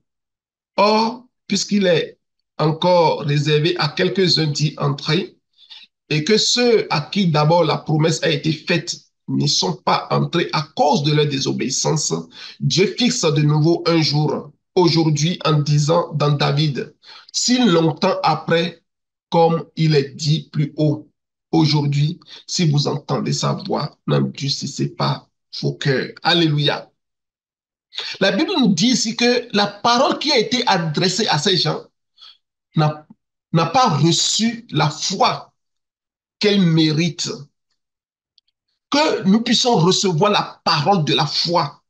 Or, puisqu'il est encore réservé à quelques-uns d'y entrer, et que ceux à qui d'abord la promesse a été faite n'y sont pas entrés à cause de leur désobéissance, Dieu fixe de nouveau un jour, aujourd'hui, en disant dans David, si longtemps après, comme il est dit plus haut, aujourd'hui, si vous entendez sa voix, n'endurcissez pas vos cœurs. Alléluia. La Bible nous dit ici que la parole qui a été adressée à ces gens n'a pas reçu la foi qu'elle mérite. Que nous puissions recevoir la parole de la foi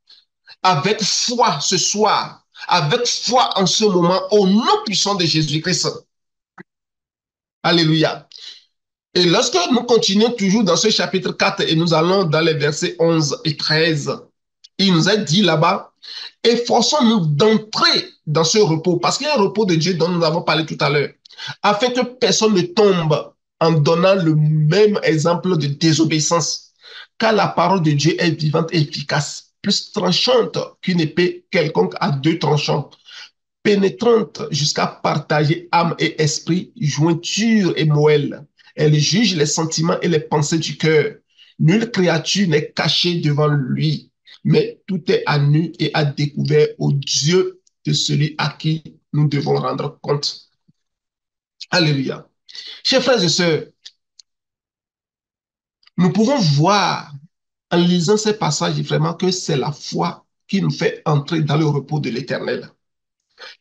avec foi ce soir, avec foi en ce moment, au nom puissant de Jésus-Christ. Alléluia. Et lorsque nous continuons toujours dans ce chapitre 4 et nous allons dans les versets 11 et 13, il nous est dit là-bas, efforçons-nous d'entrer dans ce repos, parce qu'il y a un repos de Dieu dont nous avons parlé tout à l'heure, afin que personne ne tombe en donnant le même exemple de désobéissance. Car la parole de Dieu est vivante et efficace, plus tranchante qu'une épée quelconque à deux tranchants, pénétrante jusqu'à partager âme et esprit, jointure et moelle. Elle juge les sentiments et les pensées du cœur. Nulle créature n'est cachée devant lui, mais tout est à nu et à découvert au Dieu de celui à qui nous devons rendre compte. Alléluia. Chers frères et sœurs, nous pouvons voir en lisant ces passages vraiment que c'est la foi qui nous fait entrer dans le repos de l'Éternel.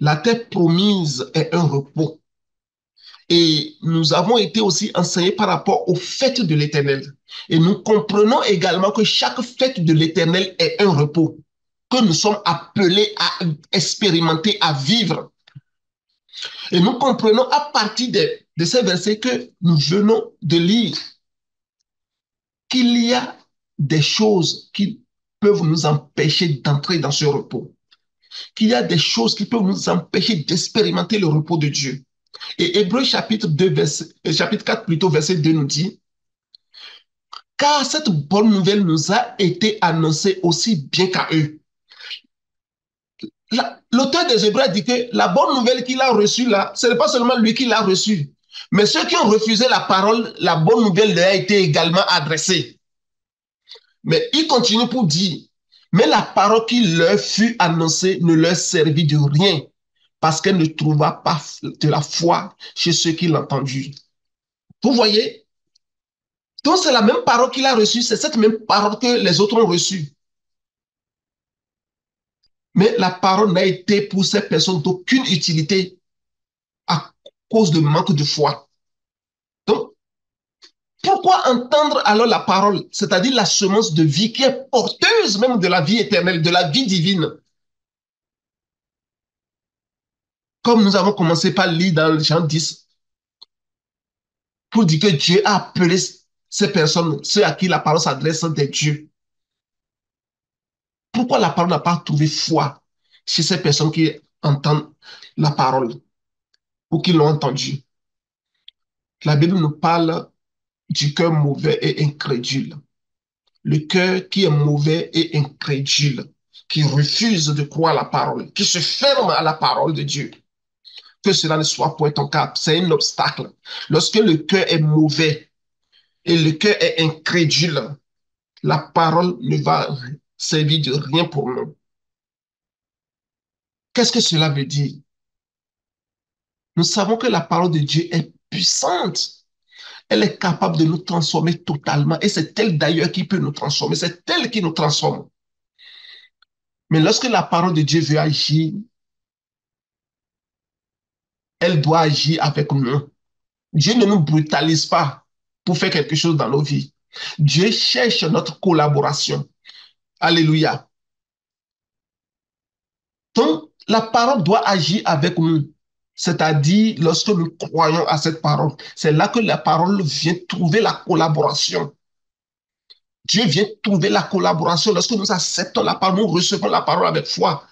La terre promise est un repos. Et nous avons été aussi enseignés par rapport aux fêtes de l'Éternel. Et nous comprenons également que chaque fête de l'Éternel est un repos que nous sommes appelés à expérimenter, à vivre. Et nous comprenons à partir de ces versets que nous venons de lire qu'il y a des choses qui peuvent nous empêcher d'entrer dans ce repos, qu'il y a des choses qui peuvent nous empêcher d'expérimenter le repos de Dieu. Et Hébreux chapitre 2, chapitre 4, plutôt, verset 2 nous dit, car cette bonne nouvelle nous a été annoncée aussi bien qu'à eux. L'auteur des Hébreux dit que la bonne nouvelle qu'il a reçue là, ce n'est pas seulement lui qui l'a reçue, mais ceux qui ont refusé la parole, la bonne nouvelle leur a été également adressée. Mais il continue pour dire, mais la parole qui leur fut annoncée ne leur servit de rien, parce qu'elle ne trouva pas de la foi chez ceux qui l'ont entendue. Vous voyez? Donc c'est la même parole qu'il a reçue, c'est cette même parole que les autres ont reçue. Mais la parole n'a été pour ces personnes d'aucune utilité à cause de manque de foi. Donc, pourquoi entendre alors la parole, c'est-à-dire la semence de vie qui est porteuse même de la vie éternelle, de la vie divine? Comme nous avons commencé par lire dans Jean 10, pour dire que Dieu a appelé ces personnes, ceux à qui la parole s'adresse, des dieux. Pourquoi la parole n'a pas trouvé foi chez ces personnes qui entendent la parole ou qui l'ont entendue? La Bible nous parle du cœur mauvais et incrédule. Le cœur qui est mauvais et incrédule, qui refuse de croire à la parole, qui se ferme à la parole de Dieu. Que cela ne soit point ton cas, c'est un obstacle. Lorsque le cœur est mauvais et le cœur est incrédule, la parole ne va servir de rien pour nous. Qu'est-ce que cela veut dire? Nous savons que la parole de Dieu est puissante. Elle est capable de nous transformer totalement. Et c'est elle d'ailleurs qui peut nous transformer. C'est elle qui nous transforme. Mais lorsque la parole de Dieu veut agir, elle doit agir avec nous. Dieu ne nous brutalise pas pour faire quelque chose dans nos vies. Dieu cherche notre collaboration. Alléluia. Donc, la parole doit agir avec nous. C'est-à-dire, lorsque nous croyons à cette parole, c'est là que la parole vient trouver la collaboration. Dieu vient trouver la collaboration. Lorsque nous acceptons la parole, nous recevons la parole avec foi.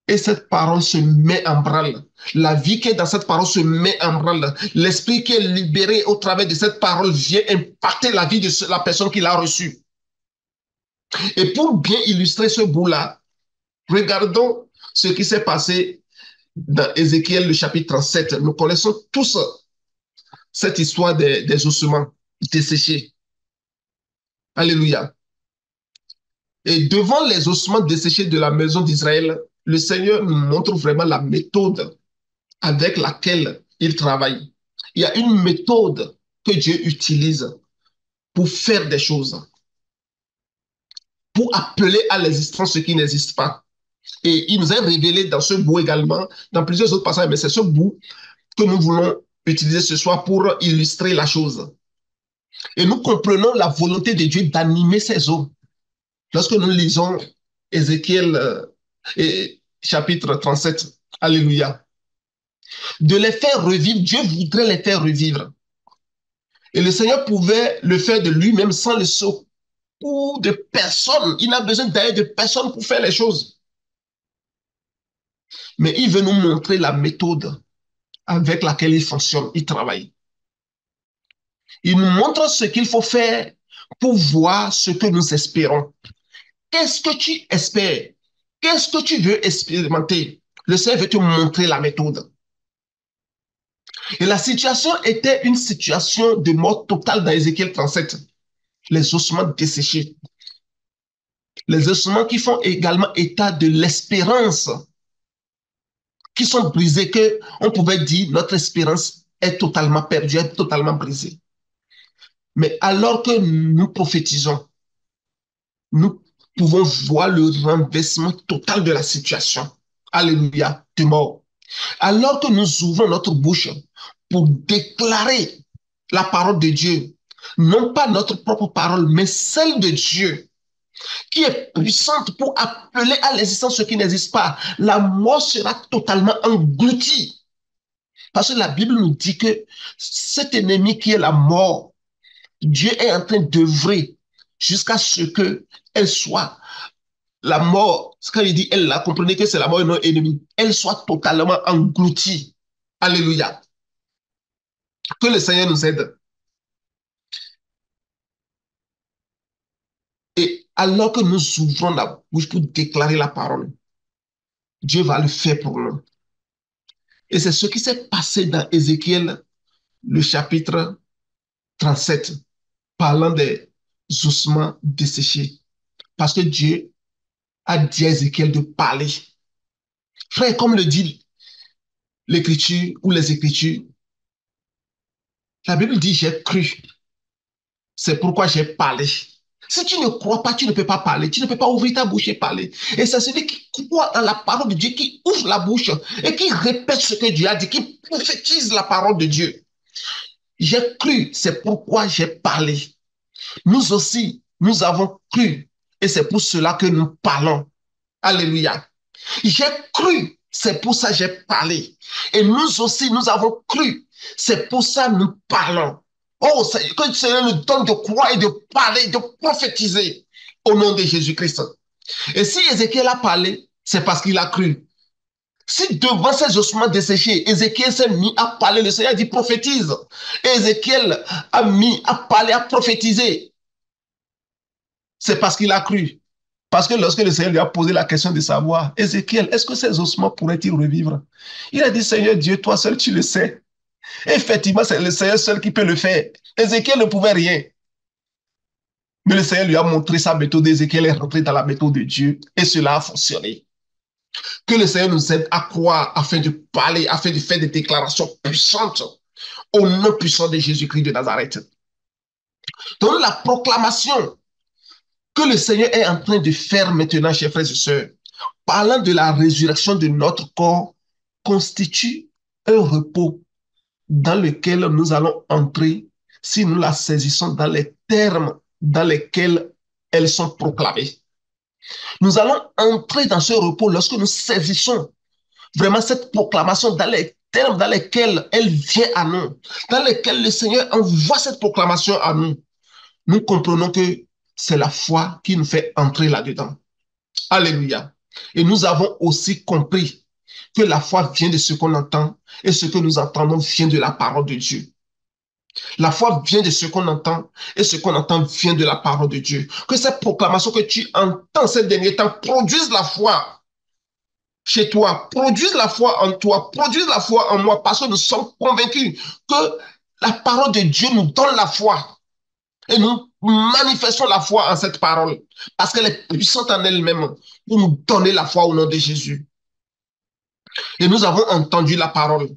Et cette parole se met en branle. La vie qui est dans cette parole se met en branle. L'esprit qui est libéré au travers de cette parole vient impacter la vie de la personne qui l'a reçue. Et pour bien illustrer ce bout-là, regardons ce qui s'est passé dans Ézéchiel, le chapitre 37. Nous connaissons tous cette histoire des ossements desséchés. Alléluia. Et devant les ossements desséchés de la maison d'Israël, le Seigneur nous montre vraiment la méthode avec laquelle il travaille. Il y a une méthode que Dieu utilise pour faire des choses, pour appeler à l'existence ce qui n'existe pas. Et il nous a révélé dans ce bout également, dans plusieurs autres passages, mais c'est ce bout que nous voulons utiliser ce soir pour illustrer la chose. Et nous comprenons la volonté de Dieu d'animer ces eaux. Lorsque nous lisons Ézéchiel chapitre 37, Alléluia, de les faire revivre, Dieu voudrait les faire revivre. Et le Seigneur pouvait le faire de lui-même sans le secours de personne. Il n'a besoin d'aide de personne pour faire les choses. Mais il veut nous montrer la méthode avec laquelle il fonctionne, il travaille. Il nous montre ce qu'il faut faire pour voir ce que nous espérons. Qu'est-ce que tu espères? Qu'est-ce que tu veux expérimenter? Le Seigneur veut te montrer la méthode. Et la situation était une situation de mort totale dans Ézéchiel 37. Les ossements desséchés. Les ossements qui font également état de l'espérance, qui sont brisés, qu'on pouvait dire notre espérance est totalement perdu, est totalement brisé. Mais alors que nous prophétisons, nous pouvons voir le renversement total de la situation. Alléluia, de mort. Alors que nous ouvrons notre bouche pour déclarer la parole de Dieu, non pas notre propre parole, mais celle de Dieu, qui est puissante pour appeler à l'existence ce qui n'existe pas, la mort sera totalement engloutie. Parce que la Bible nous dit que cet ennemi qui est la mort, Dieu est en train d'œuvrer jusqu'à ce qu'elle soit la mort. Quand il dit elle, là, comprenez que c'est la mort et non ennemi. Elle soit totalement engloutie. Alléluia. Que le Seigneur nous aide. Et alors que nous ouvrons la bouche pour déclarer la parole, Dieu va le faire pour nous. Et c'est ce qui s'est passé dans Ézéchiel, le chapitre 37, parlant des ossements desséchés. Parce que Dieu a dit à Ézéchiel de parler. Frère, comme le dit l'Écriture ou les Écritures, la Bible dit j'ai cru. C'est pourquoi j'ai parlé. Si tu ne crois pas, tu ne peux pas parler. Tu ne peux pas ouvrir ta bouche et parler. Et c'est celui qui croit dans la parole de Dieu, qui ouvre la bouche et qui répète ce que Dieu a dit, qui prophétise la parole de Dieu. J'ai cru, c'est pourquoi j'ai parlé. Nous aussi, nous avons cru. Et c'est pour cela que nous parlons. Alléluia. J'ai cru, c'est pour ça que j'ai parlé. Et nous aussi, nous avons cru. C'est pour ça que nous parlons. Oh, que le Seigneur nous donne de croire et de parler, de prophétiser au nom de Jésus-Christ. Et si Ézéchiel a parlé, c'est parce qu'il a cru. Si devant ces ossements desséchés, Ézéchiel s'est mis à parler, le Seigneur dit prophétise. Et Ézéchiel a mis à parler, à prophétiser. C'est parce qu'il a cru. Parce que lorsque le Seigneur lui a posé la question de savoir, Ézéchiel, est-ce que ces ossements pourraient-ils revivre? Il a dit, Seigneur Dieu, toi seul tu le sais. Et effectivement, c'est le Seigneur seul qui peut le faire. Ézéchiel ne pouvait rien. Mais le Seigneur lui a montré sa méthode. Ézéchiel est rentré dans la méthode de Dieu et cela a fonctionné. Que le Seigneur nous aide à croire afin de parler, afin de faire des déclarations puissantes au nom puissant de Jésus-Christ de Nazareth. Donc la proclamation que le Seigneur est en train de faire maintenant, chers frères et sœurs, parlant de la résurrection de notre corps, constitue un repos dans lequel nous allons entrer si nous la saisissons dans les termes dans lesquels elles sont proclamées. Nous allons entrer dans ce repos lorsque nous saisissons vraiment cette proclamation dans les termes dans lesquels elle vient à nous, dans lesquels le Seigneur envoie cette proclamation à nous. Nous comprenons que c'est la foi qui nous fait entrer là-dedans. Alléluia. Et nous avons aussi compris que la foi vient de ce qu'on entend et ce que nous entendons vient de la parole de Dieu. La foi vient de ce qu'on entend et ce qu'on entend vient de la parole de Dieu. Que cette proclamation que tu entends ces derniers temps produise la foi chez toi, produise la foi en toi, produise la foi en moi parce que nous sommes convaincus que la parole de Dieu nous donne la foi. Et nous manifestons la foi en cette parole parce qu'elle est puissante en elle-même pour nous donner la foi au nom de Jésus. Et nous avons entendu la parole.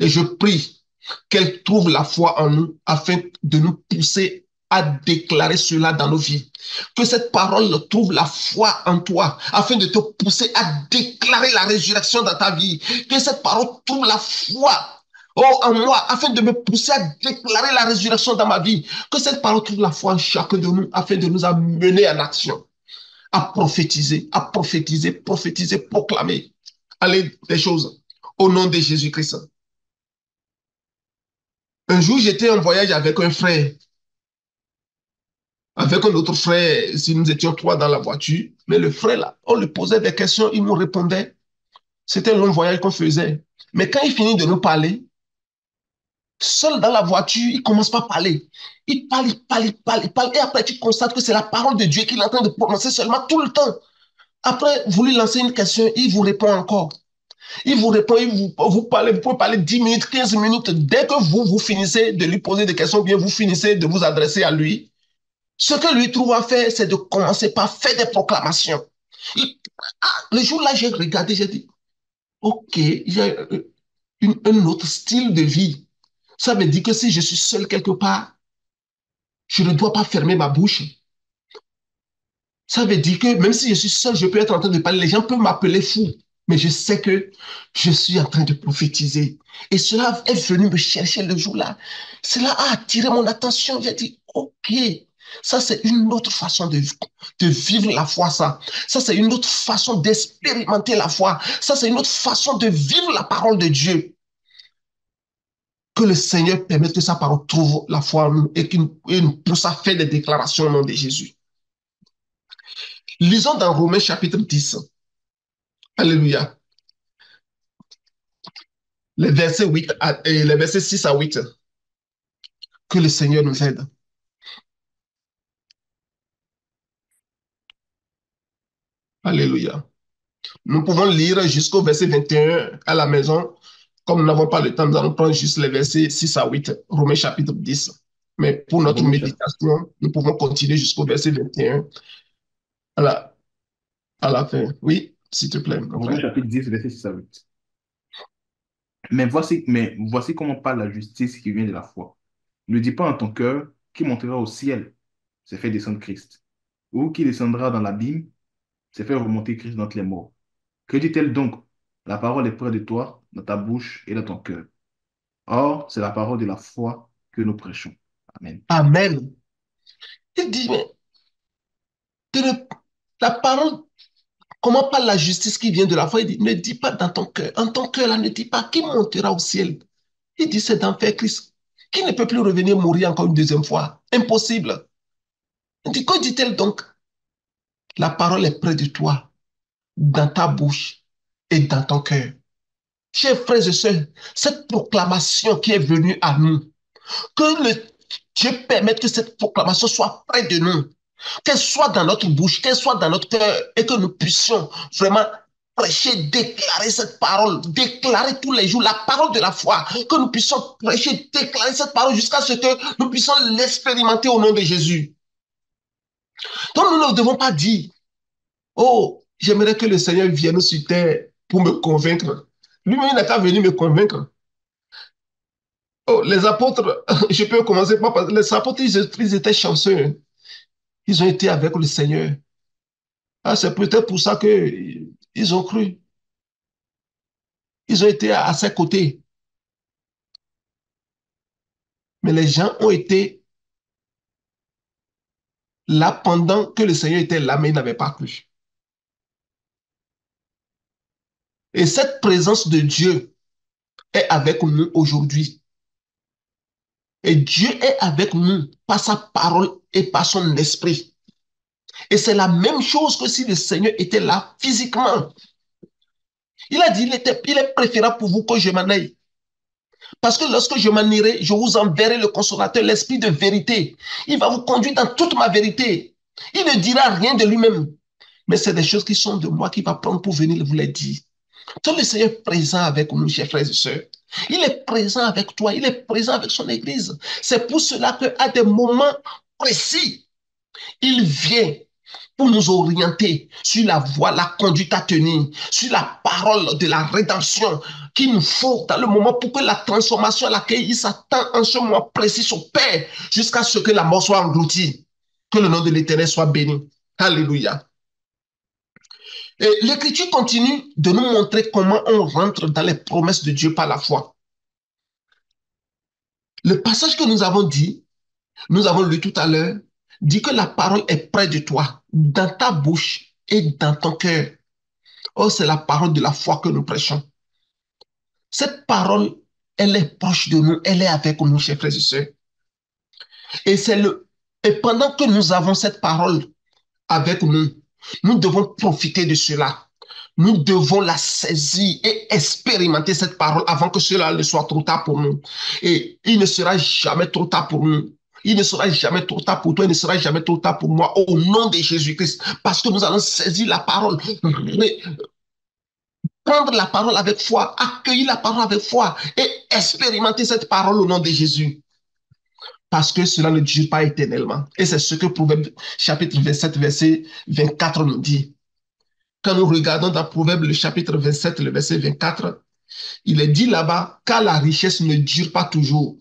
Et je prie qu'elle trouve la foi en nous afin de nous pousser à déclarer cela dans nos vies. Que cette parole trouve la foi en toi afin de te pousser à déclarer la résurrection dans ta vie. Que cette parole trouve la foi en moi, afin de me pousser à déclarer la résurrection dans ma vie. Que cette parole trouve la foi en chacun de nous, afin de nous amener en action, à prophétiser, prophétiser, proclamer. Allez, des choses, au nom de Jésus-Christ. Un jour, j'étais en voyage avec un frère, avec un autre frère, si nous étions trois dans la voiture, mais le frère là, on lui posait des questions, il nous répondait. C'était un long voyage qu'on faisait. Mais quand il finit de nous parler, seul dans la voiture, il commence pas à parler. Il parle, il parle, il parle, il parle. Et après, tu constates que c'est la parole de Dieu qu'il est en train de prononcer seulement tout le temps. Après, vous lui lancez une question, il vous répond encore. Il vous répond, vous parlez, vous pouvez parler 10 minutes, 15 minutes. Dès que vous finissez de lui poser des questions, bien vous finissez de vous adresser à lui, ce que lui trouve à faire, c'est de commencer par faire des proclamations. Le jour-là, j'ai regardé, j'ai dit, OK, un autre style de vie. Ça veut dire que si je suis seul quelque part, je ne dois pas fermer ma bouche. Ça veut dire que même si je suis seul, je peux être en train de parler. Les gens peuvent m'appeler fou, mais je sais que je suis en train de prophétiser. Et cela est venu me chercher le jour-là. Cela a attiré mon attention. J'ai dit, OK, ça c'est une autre façon de vivre la foi, ça. Ça c'est une autre façon d'expérimenter la foi. Ça c'est une autre façon de vivre la parole de Dieu. Que le Seigneur permette que sa parole trouve la foi en nous et qu'il nous pousse à faire des déclarations au nom de Jésus. Lisons dans Romains chapitre 10. Alléluia. Les versets, les versets 6 à 8. Que le Seigneur nous aide. Alléluia. Nous pouvons lire jusqu'au verset 21 à la maison. Comme nous n'avons pas le temps, nous allons prendre juste les versets 6 à 8, Romains chapitre 10. Mais pour notre Romains chapitre, méditation, nous pouvons continuer jusqu'au verset 21 à la, à la fin. Oui, s'il te plaît, mon Romains frère. chapitre 10, verset 6 à 8. Mais voici comment parle la justice qui vient de la foi. Ne dis pas en ton cœur qui montera au ciel, c'est fait descendre Christ, ou qui descendra dans l'abîme, c'est fait remonter Christ d'entre les morts. Que dit-elle donc? La parole est près de toi, dans ta bouche et dans ton cœur. Or, c'est la parole de la foi que nous prêchons. Amen. Amen. Il dit, mais la parole, comment parle la justice qui vient de la foi? Il dit, ne dis pas dans ton cœur. En ton cœur, là, ne dis pas qui montera au ciel. Il dit, c'est d'enfer Christ. Qui ne peut plus revenir mourir encore une deuxième fois? Impossible. Il dit, que dit-elle donc? La parole est près de toi, dans ta bouche et dans ton cœur. Chers frères et sœurs, cette proclamation qui est venue à nous, que le Dieu permette que cette proclamation soit près de nous, qu'elle soit dans notre bouche, qu'elle soit dans notre cœur, et que nous puissions vraiment prêcher, déclarer cette parole, déclarer tous les jours la parole de la foi, que nous puissions prêcher, déclarer cette parole jusqu'à ce que nous puissions l'expérimenter au nom de Jésus. Donc nous ne devons pas dire, oh, j'aimerais que le Seigneur vienne sur terre pour me convaincre. Lui-même, il n'a qu'à venir me convaincre. Oh, les apôtres, je peux commencer par les apôtres, ils étaient chanceux. Ils ont été avec le Seigneur. Ah, c'est peut-être pour ça qu'ils ont cru. Ils ont été à ses côtés. Mais les gens ont été là pendant que le Seigneur était là, mais ils n'avaient pas cru. Et cette présence de Dieu est avec nous aujourd'hui. Et Dieu est avec nous par sa parole et par son esprit. Et c'est la même chose que si le Seigneur était là physiquement. Il a dit, il est préférable pour vous que je m'en aille. Parce que lorsque je m'en irai, je vous enverrai le consolateur, l'esprit de vérité. Il va vous conduire dans toute ma vérité. Il ne dira rien de lui-même. Mais c'est des choses qui sont de moi qu'il va prendre pour venir vous les dire. Donc le Seigneur est présent avec nous, chers frères et sœurs. Il est présent avec toi, il est présent avec son Église. C'est pour cela qu'à des moments précis, il vient pour nous orienter sur la voie, la conduite à tenir, sur la parole de la rédemption qu'il nous faut dans le moment pour que la transformation à laquelle il s'attend en ce moment précis s'opère jusqu'à ce que la mort soit engloutie. Que le nom de l'Éternel soit béni. Alléluia. Et l'Écriture continue de nous montrer comment on rentre dans les promesses de Dieu par la foi. Le passage que nous avons dit, nous avons lu tout à l'heure, dit que la parole est près de toi, dans ta bouche et dans ton cœur. Oh, c'est la parole de la foi que nous prêchons. Cette parole, elle est proche de nous, elle est avec nous, chers frères et sœurs. Et et pendant que nous avons cette parole avec nous, nous devons profiter de cela. Nous devons la saisir et expérimenter cette parole avant que cela ne soit trop tard pour nous. Et il ne sera jamais trop tard pour nous. Il ne sera jamais trop tard pour toi, il ne sera jamais trop tard pour moi, au nom de Jésus-Christ. Parce que nous allons saisir la parole, prendre la parole avec foi, accueillir la parole avec foi et expérimenter cette parole au nom de Jésus. Parce que cela ne dure pas éternellement. Et c'est ce que Proverbe chapitre 27, verset 24 nous dit. Quand nous regardons dans Proverbe le chapitre 27, le verset 24, Il est dit là-bas, car la richesse ne dure pas toujours,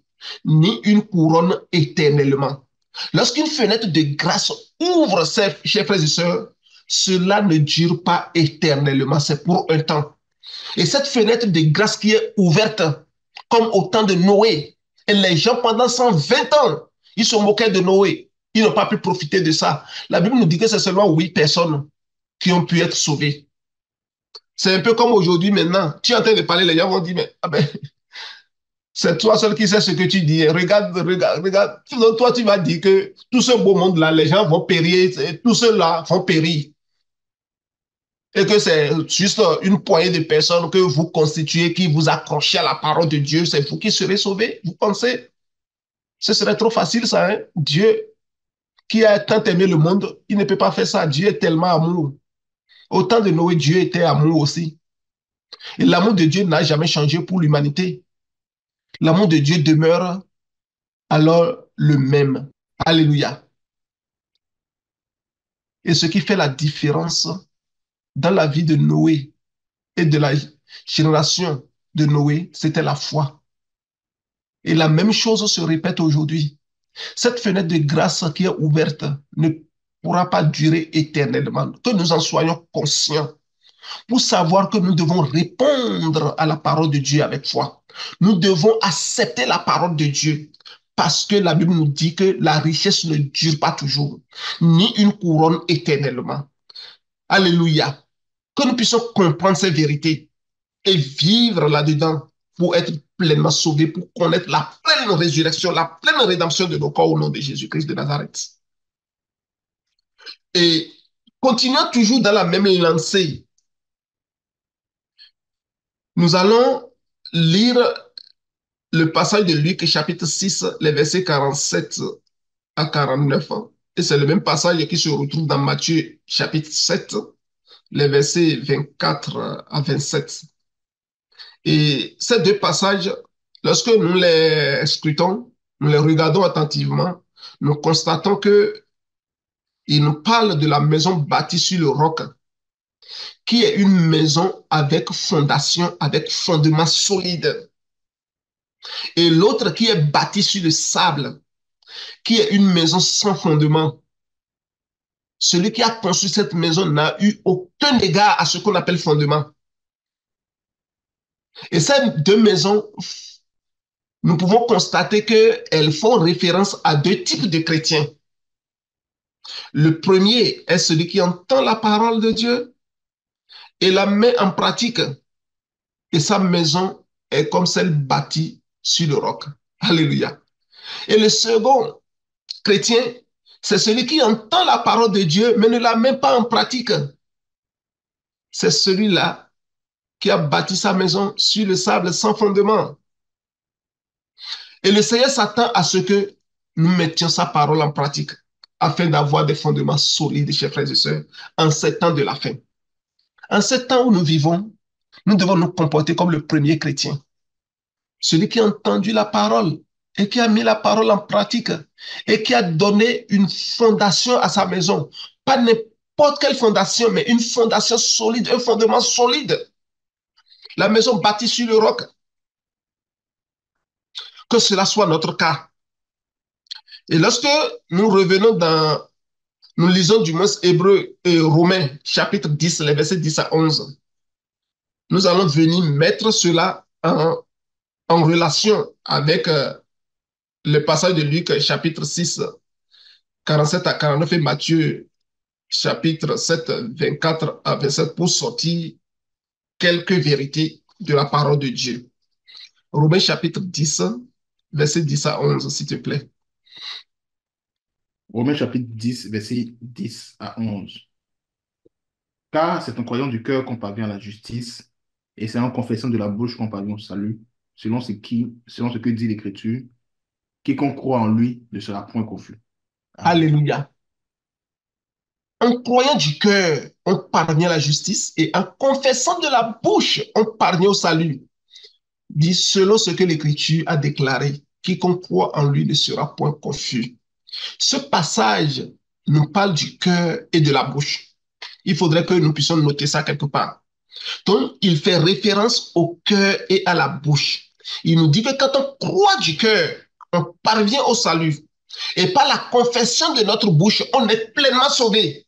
ni une couronne éternellement. Lorsqu'une fenêtre de grâce ouvre, chers frères et sœurs, cela ne dure pas éternellement, c'est pour un temps. Et cette fenêtre de grâce qui est ouverte, comme au temps de Noé, et les gens pendant 120 ans, ils se moquaient de Noé. Ils n'ont pas pu profiter de ça. La Bible nous dit que c'est seulement 8 personnes qui ont pu être sauvées. C'est un peu comme aujourd'hui maintenant. Tu es en train de parler, les gens vont dire, mais ah ben, c'est toi seul qui sais ce que tu dis. Regarde, regarde, regarde. Donc toi, tu vas dire que tout ce beau monde-là, les gens vont périr, tous ceux-là vont périr. Et que c'est juste une poignée de personnes que vous constituez, qui vous accrochez à la parole de Dieu, c'est vous qui serez sauvés. Vous pensez? Ce serait trop facile, ça, hein? Dieu, qui a tant aimé le monde, il ne peut pas faire ça. Dieu est tellement amour. Au temps de Noé, Dieu était amour aussi. Et l'amour de Dieu n'a jamais changé pour l'humanité. L'amour de Dieu demeure alors le même. Alléluia. Et ce qui fait la différence dans la vie de Noé et de la génération de Noé, c'était la foi. Et la même chose se répète aujourd'hui. Cette fenêtre de grâce qui est ouverte ne pourra pas durer éternellement. Que nous en soyons conscients pour savoir que nous devons répondre à la parole de Dieu avec foi. Nous devons accepter la parole de Dieu parce que la Bible nous dit que la richesse ne dure pas toujours, ni une couronne éternellement. Alléluia. Que nous puissions comprendre ces vérités et vivre là-dedans pour être pleinement sauvés, pour connaître la pleine résurrection, la pleine rédemption de nos corps au nom de Jésus-Christ de Nazareth. Et continuons toujours dans la même lancée. Nous allons lire le passage de Luc chapitre 6, les versets 47 à 49. Et c'est le même passage qui se retrouve dans Matthieu chapitre 7, les versets 24 à 27. Et ces deux passages, lorsque nous les scrutons, nous les regardons attentivement, nous constatons que il nous parle de la maison bâtie sur le roc, qui est une maison avec fondation, avec fondement solide. Et l'autre qui est bâtie sur le sable, qui est une maison sans fondement. Celui qui a construit cette maison n'a eu aucun égard à ce qu'on appelle fondement. Et ces deux maisons, nous pouvons constater qu'elles font référence à deux types de chrétiens. Le premier est celui qui entend la parole de Dieu et la met en pratique. Et sa maison est comme celle bâtie sur le roc. Alléluia. Et le second chrétien, c'est celui qui entend la parole de Dieu, mais ne la met pas en pratique. C'est celui-là qui a bâti sa maison sur le sable sans fondement. Et le Seigneur s'attend à ce que nous mettions sa parole en pratique afin d'avoir des fondements solides, chers frères et sœurs, en ces temps de la fin. En ces temps où nous vivons, nous devons nous comporter comme le premier chrétien. Celui qui a entendu la parole et qui a mis la parole en pratique et qui a donné une fondation à sa maison. Pas n'importe quelle fondation, mais une fondation solide, un fondement solide. La maison bâtie sur le roc. Que cela soit notre cas. Et lorsque nous revenons nous lisons du moins Hébreux et Romains, chapitre 10, les versets 10 à 11, nous allons venir mettre cela en relation avec le passage de Luc, chapitre 6, 47 à 49 et Matthieu, chapitre 7, 24 à 27 pour sortir quelques vérités de la parole de Dieu. Romains, chapitre 10, verset 10 à 11, s'il te plaît. Romains chapitre 10, verset 10 à 11. Car c'est en croyant du cœur qu'on parvient à la justice, et c'est en confessant de la bouche qu'on parvient au salut, selon ce que dit l'Écriture, quiconque croit en lui ne sera point confus. Amen. Alléluia. En croyant du cœur, on parvient à la justice, et en confessant de la bouche, on parvient au salut. Dit selon ce que l'Écriture a déclaré, quiconque croit en lui ne sera point confus. Ce passage nous parle du cœur et de la bouche. Il faudrait que nous puissions noter ça quelque part. Donc, il fait référence au cœur et à la bouche. Il nous dit que quand on croit du cœur, on parvient au salut. Et par la confession de notre bouche, on est pleinement sauvé.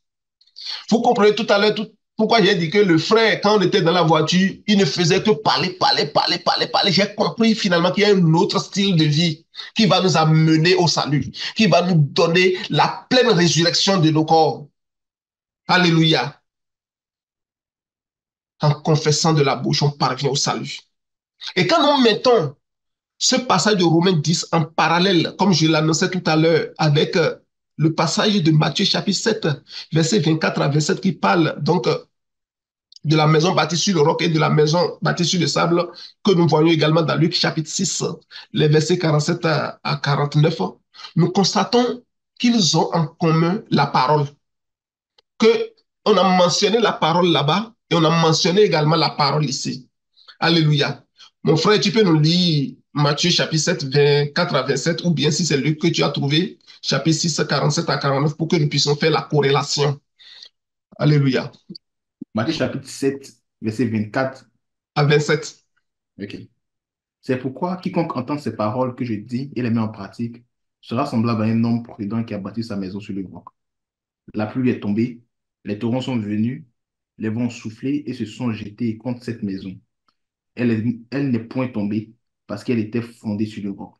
Vous comprenez tout à l'heure pourquoi j'ai dit que le frère, quand on était dans la voiture, il ne faisait que parler, parler, parler, parler, parler. J'ai compris finalement qu'il y a un autre style de vie qui va nous amener au salut, qui va nous donner la pleine résurrection de nos corps. Alléluia. En confessant de la bouche, on parvient au salut. Et quand nous mettons ce passage de Romains 10 en parallèle, comme je l'annonçais tout à l'heure, avec le passage de Matthieu chapitre 7, verset 24 à 27 qui parle donc de la maison bâtie sur le roc et de la maison bâtie sur le sable, que nous voyons également dans Luc chapitre 6, les versets 47 à 49, nous constatons qu'ils ont en commun la parole, que on a mentionné la parole là-bas et on a mentionné également la parole ici. Alléluia. Mon frère, tu peux nous lire Matthieu chapitre 7, 24 à 27, ou bien si c'est Luc que tu as trouvé, chapitre 6, 47 à 49, pour que nous puissions faire la corrélation. Alléluia. Matthieu chapitre 7, verset 24. À 27. Ok. C'est pourquoi quiconque entend ces paroles que je dis et les met en pratique sera semblable à un homme prudent qui a bâti sa maison sur le roc. La pluie est tombée, les torrents sont venus, les vents ont soufflé et se sont jetés contre cette maison. Elle n'est point tombée parce qu'elle était fondée sur le roc.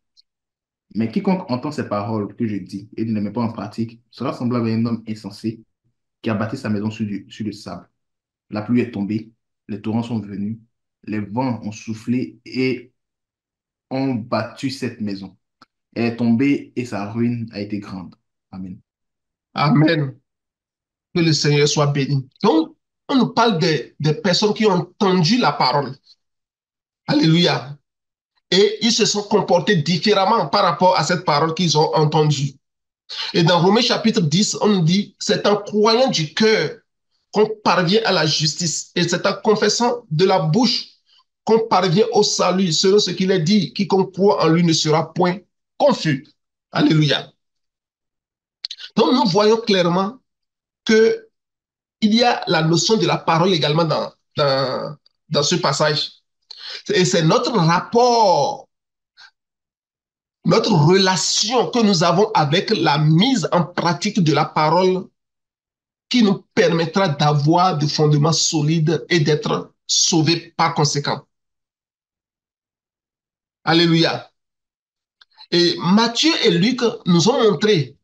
Mais quiconque entend ces paroles que je dis et ne les met pas en pratique sera semblable à un homme insensé qui a bâti sa maison sur le sable. La pluie est tombée, les torrents sont venus, les vents ont soufflé et ont battu cette maison. Elle est tombée et sa ruine a été grande. Amen. Amen. Que le Seigneur soit béni. Donc, on nous parle des personnes qui ont entendu la parole. Alléluia. Et ils se sont comportés différemment par rapport à cette parole qu'ils ont entendue. Et dans Romains chapitre 10, on nous dit, c'est en croyant du cœur qu'on parvient à la justice. Et c'est en confessant de la bouche qu'on parvient au salut. Selon ce qu'il est dit, quiconque croit en lui ne sera point confus. Alléluia. Donc nous voyons clairement que il y a la notion de la parole également dans ce passage. Et c'est notre rapport, notre relation que nous avons avec la mise en pratique de la parole qui nous permettra d'avoir des fondements solides et d'être sauvés par conséquent. Alléluia. Et Matthieu et Luc nous ont montré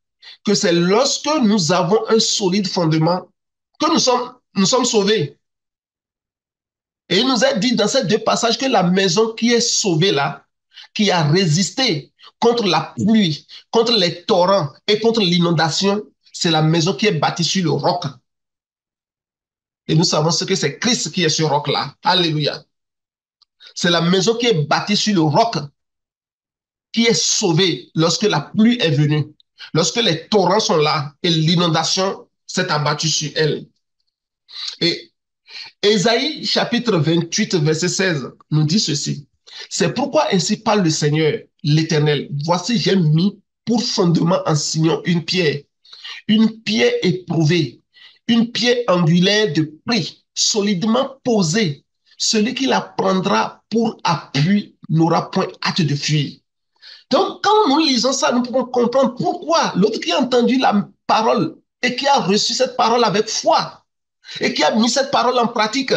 que c'est lorsque nous avons un solide fondement que nous sommes sauvés. Et il nous a dit dans ces deux passages que la maison qui est sauvée là, qui a résisté contre la pluie, contre les torrents et contre l'inondation, c'est la maison qui est bâtie sur le roc. Et nous savons ce que c'est Christ qui est ce roc-là. Alléluia. C'est la maison qui est bâtie sur le roc, qui est sauvée lorsque la pluie est venue, lorsque les torrents sont là et l'inondation s'est abattue sur elle. Et Ésaïe chapitre 28, verset 16 nous dit ceci. C'est pourquoi ainsi parle le Seigneur, l'Éternel. Voici, j'ai mis pour fondement en Sion une pierre éprouvée, une pierre angulaire de prix, solidement posée. Celui qui la prendra pour appui n'aura point hâte de fuir. Donc, quand nous lisons ça, nous pouvons comprendre pourquoi l'autre qui a entendu la parole et qui a reçu cette parole avec foi et qui a mis cette parole en pratique,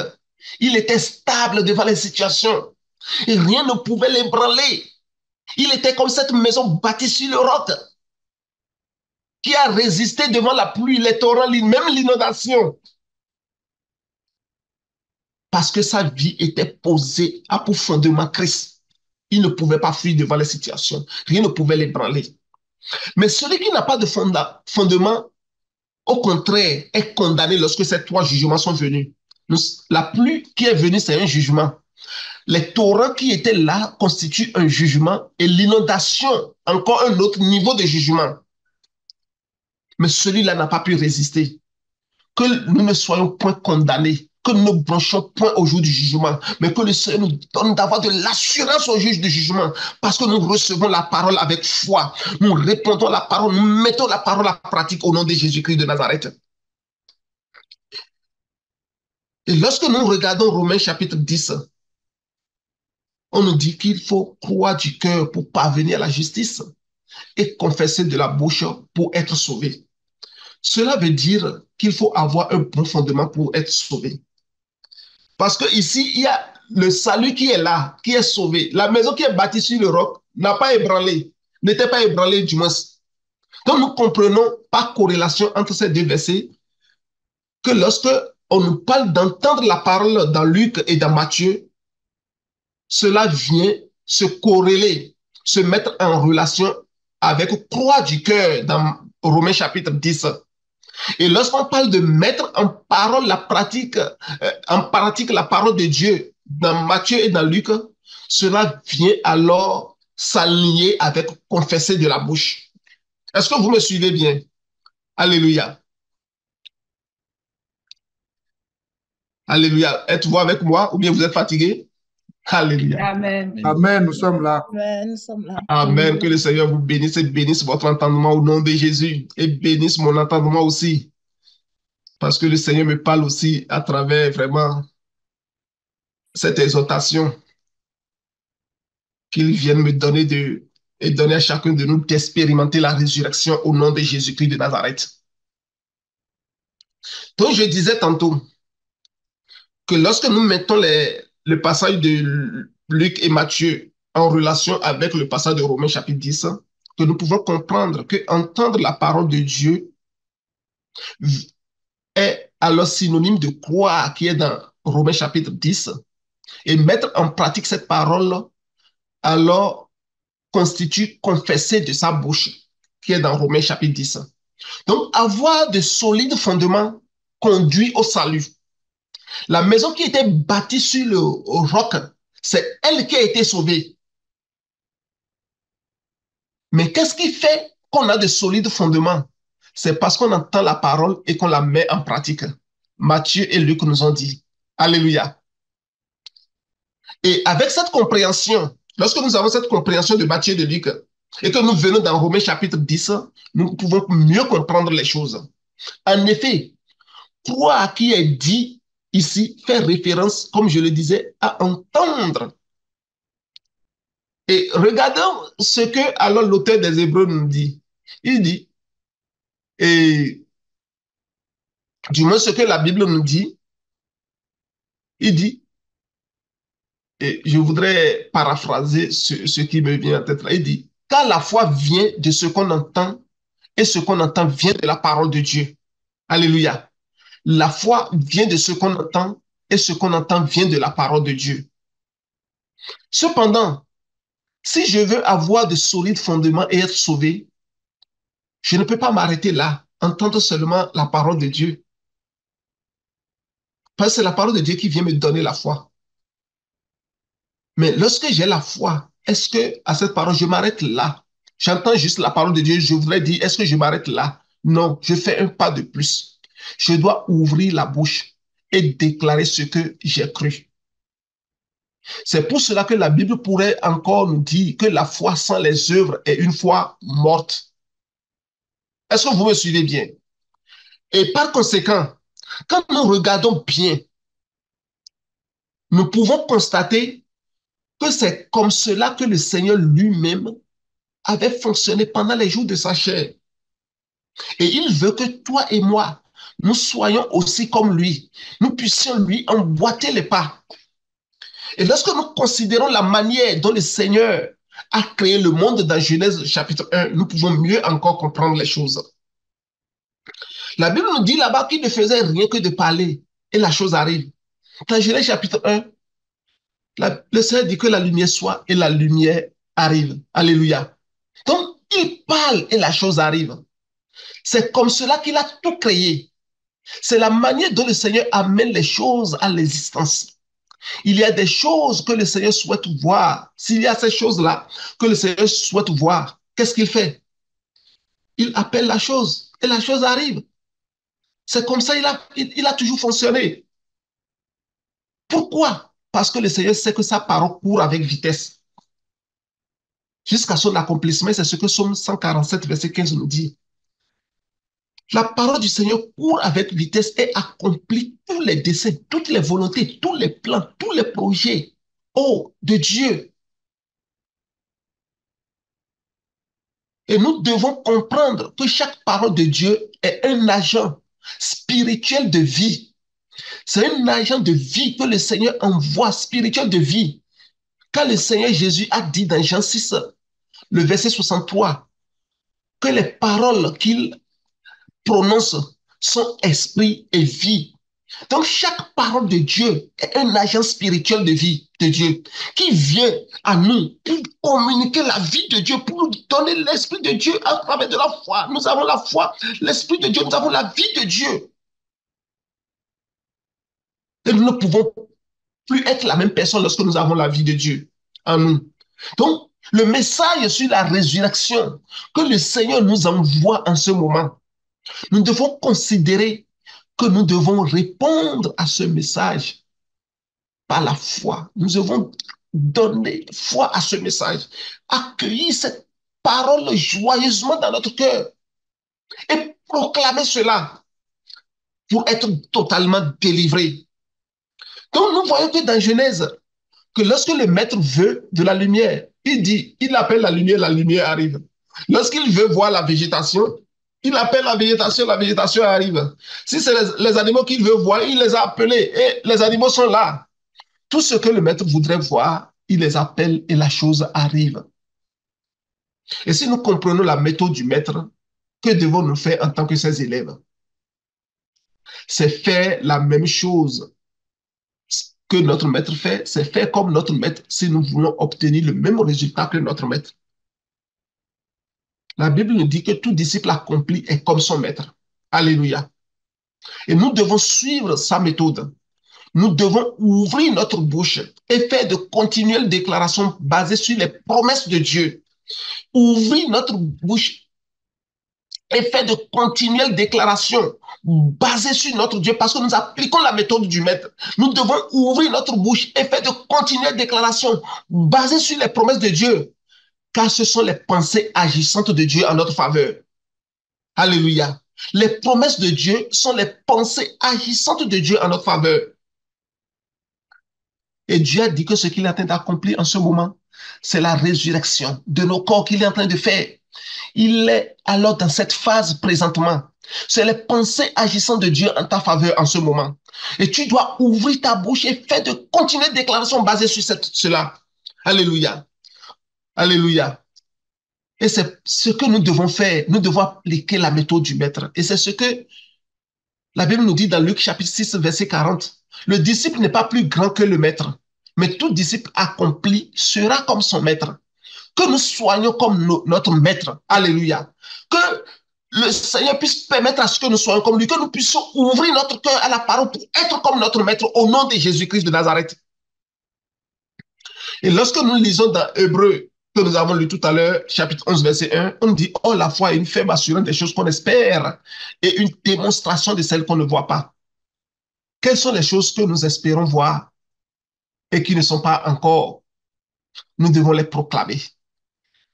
il était stable devant les situations et rien ne pouvait l'ébranler. Il était comme cette maison bâtie sur le roc qui a résisté devant la pluie, les torrents, même l'inondation. Parce que sa vie était posée à pour fondement Christ. Il ne pouvait pas fuir devant les situations. Rien ne pouvait l'ébranler. Mais celui qui n'a pas de fondement, au contraire, est condamné lorsque ces trois jugements sont venus. La pluie qui est venue, c'est un jugement. Les torrents qui étaient là constituent un jugement et l'inondation, encore un autre niveau de jugement. Mais celui-là n'a pas pu résister. Que nous ne soyons point condamnés, que nous ne branchions point au jour du jugement, mais que le Seigneur nous donne d'avoir de l'assurance au juge du jugement, parce que nous recevons la parole avec foi, nous répondons à la parole, nous mettons la parole à la pratique au nom de Jésus-Christ de Nazareth. Et lorsque nous regardons Romains chapitre 10, on nous dit qu'il faut croire du cœur pour parvenir à la justice et confesser de la bouche pour être sauvé. Cela veut dire qu'il faut avoir un bon fondement pour être sauvé. Parce que ici, il y a le salut qui est là, qui est sauvé. La maison qui est bâtie sur le roc n'a pas ébranlé, n'était pas ébranlée du moins. Donc nous comprenons par corrélation entre ces deux versets que lorsque on nous parle d'entendre la parole dans Luc et dans Matthieu, cela vient se corréler, se mettre en relation avec croix du cœur dans Romains chapitre 10. Et lorsqu'on parle de mettre en pratique la parole de Dieu dans Matthieu et dans Luc, cela vient alors s'aligner avec confesser de la bouche. Est-ce que vous me suivez bien? Alléluia. Alléluia. Êtes-vous avec moi ou bien vous êtes fatigué? Alléluia. Amen. Amen, nous sommes là. Amen. Nous sommes là. Amen. Que le Seigneur vous bénisse et bénisse votre entendement au nom de Jésus et bénisse mon entendement aussi. Parce que le Seigneur me parle aussi à travers vraiment cette exhortation qu'il vienne me donner et donner à chacun de nous d'expérimenter la résurrection au nom de Jésus-Christ de Nazareth. Donc, je disais tantôt que lorsque nous mettons le passage de Luc et Matthieu en relation avec le passage de Romains chapitre 10, que nous pouvons comprendre que entendre la parole de Dieu est alors synonyme de croire qui est dans Romains chapitre 10 et mettre en pratique cette parole alors constitue confesser de sa bouche qui est dans Romains chapitre 10. Donc, avoir de solides fondements conduit au salut. La maison qui était bâtie sur le roc, c'est elle qui a été sauvée. Mais qu'est-ce qui fait qu'on a de solides fondements? C'est parce qu'on entend la parole et qu'on la met en pratique. Matthieu et Luc nous ont dit. Alléluia. Et avec cette compréhension, lorsque nous avons cette compréhension de Matthieu et de Luc, et que nous venons dans Romains chapitre 10, nous pouvons mieux comprendre les choses. En effet, croire qui est dit ici fait référence, comme je le disais, à entendre. Et regardons ce que alors l'auteur des Hébreux nous dit. Il dit, et du moins ce que la Bible nous dit, il dit, et je voudrais paraphraser ce qui me vient en tête là, il dit, car la foi vient de ce qu'on entend, et ce qu'on entend vient de la parole de Dieu. Alléluia. La foi vient de ce qu'on entend, et ce qu'on entend vient de la parole de Dieu. Cependant, si je veux avoir de solides fondements et être sauvé, je ne peux pas m'arrêter là, entendre seulement la parole de Dieu. Parce que c'est la parole de Dieu qui vient me donner la foi. Mais lorsque j'ai la foi, est-ce que à cette parole, je m'arrête là? J'entends juste la parole de Dieu, je voudrais dire, est-ce que je m'arrête là? Non, je fais un pas de plus. Je dois ouvrir la bouche et déclarer ce que j'ai cru. C'est pour cela que la Bible pourrait encore nous dire que la foi sans les œuvres est une foi morte. Est-ce que vous me suivez bien? Et par conséquent, quand nous regardons bien, nous pouvons constater que c'est comme cela que le Seigneur lui-même avait fonctionné pendant les jours de sa chair. Et il veut que toi et moi, nous soyons aussi comme lui. Nous puissions lui emboîter les pas. Et lorsque nous considérons la manière dont le Seigneur a créé le monde dans Genèse chapitre 1, nous pouvons mieux encore comprendre les choses. La Bible nous dit là-bas qu'il ne faisait rien que de parler et la chose arrive. Dans Genèse chapitre 1, le Seigneur dit que la lumière soit et la lumière arrive. Alléluia. Donc, il parle et la chose arrive. C'est comme cela qu'il a tout créé. C'est la manière dont le Seigneur amène les choses à l'existence. Il y a des choses que le Seigneur souhaite voir. S'il y a ces choses-là que le Seigneur souhaite voir, qu'est-ce qu'il fait? Il appelle la chose et la chose arrive. C'est comme ça il a toujours fonctionné. Pourquoi? Parce que le Seigneur sait que sa parole court avec vitesse. Jusqu'à son accomplissement, c'est ce que Psaume 147, verset 15 nous dit. La parole du Seigneur court avec vitesse et accomplit tous les desseins, toutes les volontés, tous les plans, tous les projets, oh, de Dieu. Et nous devons comprendre que chaque parole de Dieu est un agent spirituel de vie. C'est un agent de vie que le Seigneur envoie, spirituel de vie. Quand le Seigneur Jésus a dit dans Jean 6, le verset 63, que les paroles qu'il prononce sont esprit et vie. Donc, chaque parole de Dieu est un agent spirituel de vie de Dieu qui vient à nous pour communiquer la vie de Dieu, pour nous donner l'esprit de Dieu à travers de la foi. Nous avons la foi, l'esprit de Dieu, nous avons la vie de Dieu. Et nous ne pouvons plus être la même personne lorsque nous avons la vie de Dieu en nous. Donc, le message sur la résurrection que le Seigneur nous envoie en ce moment, nous devons considérer que nous devons répondre à ce message par la foi. Nous devons donner foi à ce message, accueillir cette parole joyeusement dans notre cœur et proclamer cela pour être totalement délivré. Donc nous voyons que dans Genèse, que lorsque le maître veut de la lumière, il dit, il appelle la lumière arrive. Lorsqu'il veut voir la végétation, il appelle la végétation arrive. Si c'est les animaux qu'il veut voir, il les a appelés et les animaux sont là. Tout ce que le maître voudrait voir, il les appelle et la chose arrive. Et si nous comprenons la méthode du maître, que devons-nous faire en tant que ses élèves? C'est faire la même chose que notre maître fait, c'est faire comme notre maître si nous voulons obtenir le même résultat que notre maître. La Bible nous dit que tout disciple accompli est comme son maître. Alléluia. Et nous devons suivre sa méthode. Nous devons ouvrir notre bouche et faire de continuelles déclarations basées sur les promesses de Dieu. Ouvrir notre bouche et faire de continuelles déclarations basées sur notre Dieu parce que nous appliquons la méthode du maître. Nous devons ouvrir notre bouche et faire de continuelles déclarations basées sur les promesses de Dieu, car ce sont les pensées agissantes de Dieu en notre faveur. Alléluia. Les promesses de Dieu sont les pensées agissantes de Dieu en notre faveur. Et Dieu a dit que ce qu'il est en train d'accomplir en ce moment, c'est la résurrection de nos corps qu'il est en train de faire. Il est alors dans cette phase présentement. C'est les pensées agissantes de Dieu en ta faveur en ce moment. Et tu dois ouvrir ta bouche et faire de continuelles déclarations basées sur cela. Alléluia. Alléluia. Et c'est ce que nous devons faire. Nous devons appliquer la méthode du maître. Et c'est ce que la Bible nous dit dans Luc chapitre 6, verset 40. Le disciple n'est pas plus grand que le maître, mais tout disciple accompli sera comme son maître. Que nous soyons comme notre maître. Alléluia. Que le Seigneur puisse permettre à ce que nous soyons comme lui, que nous puissions ouvrir notre cœur à la parole pour être comme notre maître au nom de Jésus-Christ de Nazareth. Et lorsque nous lisons dans Hébreux, que nous avons lu tout à l'heure, chapitre 11, verset 1, on dit, oh, la foi est une ferme assurance des choses qu'on espère et une démonstration de celles qu'on ne voit pas. Quelles sont les choses que nous espérons voir et qui ne sont pas encore? Nous devons les proclamer.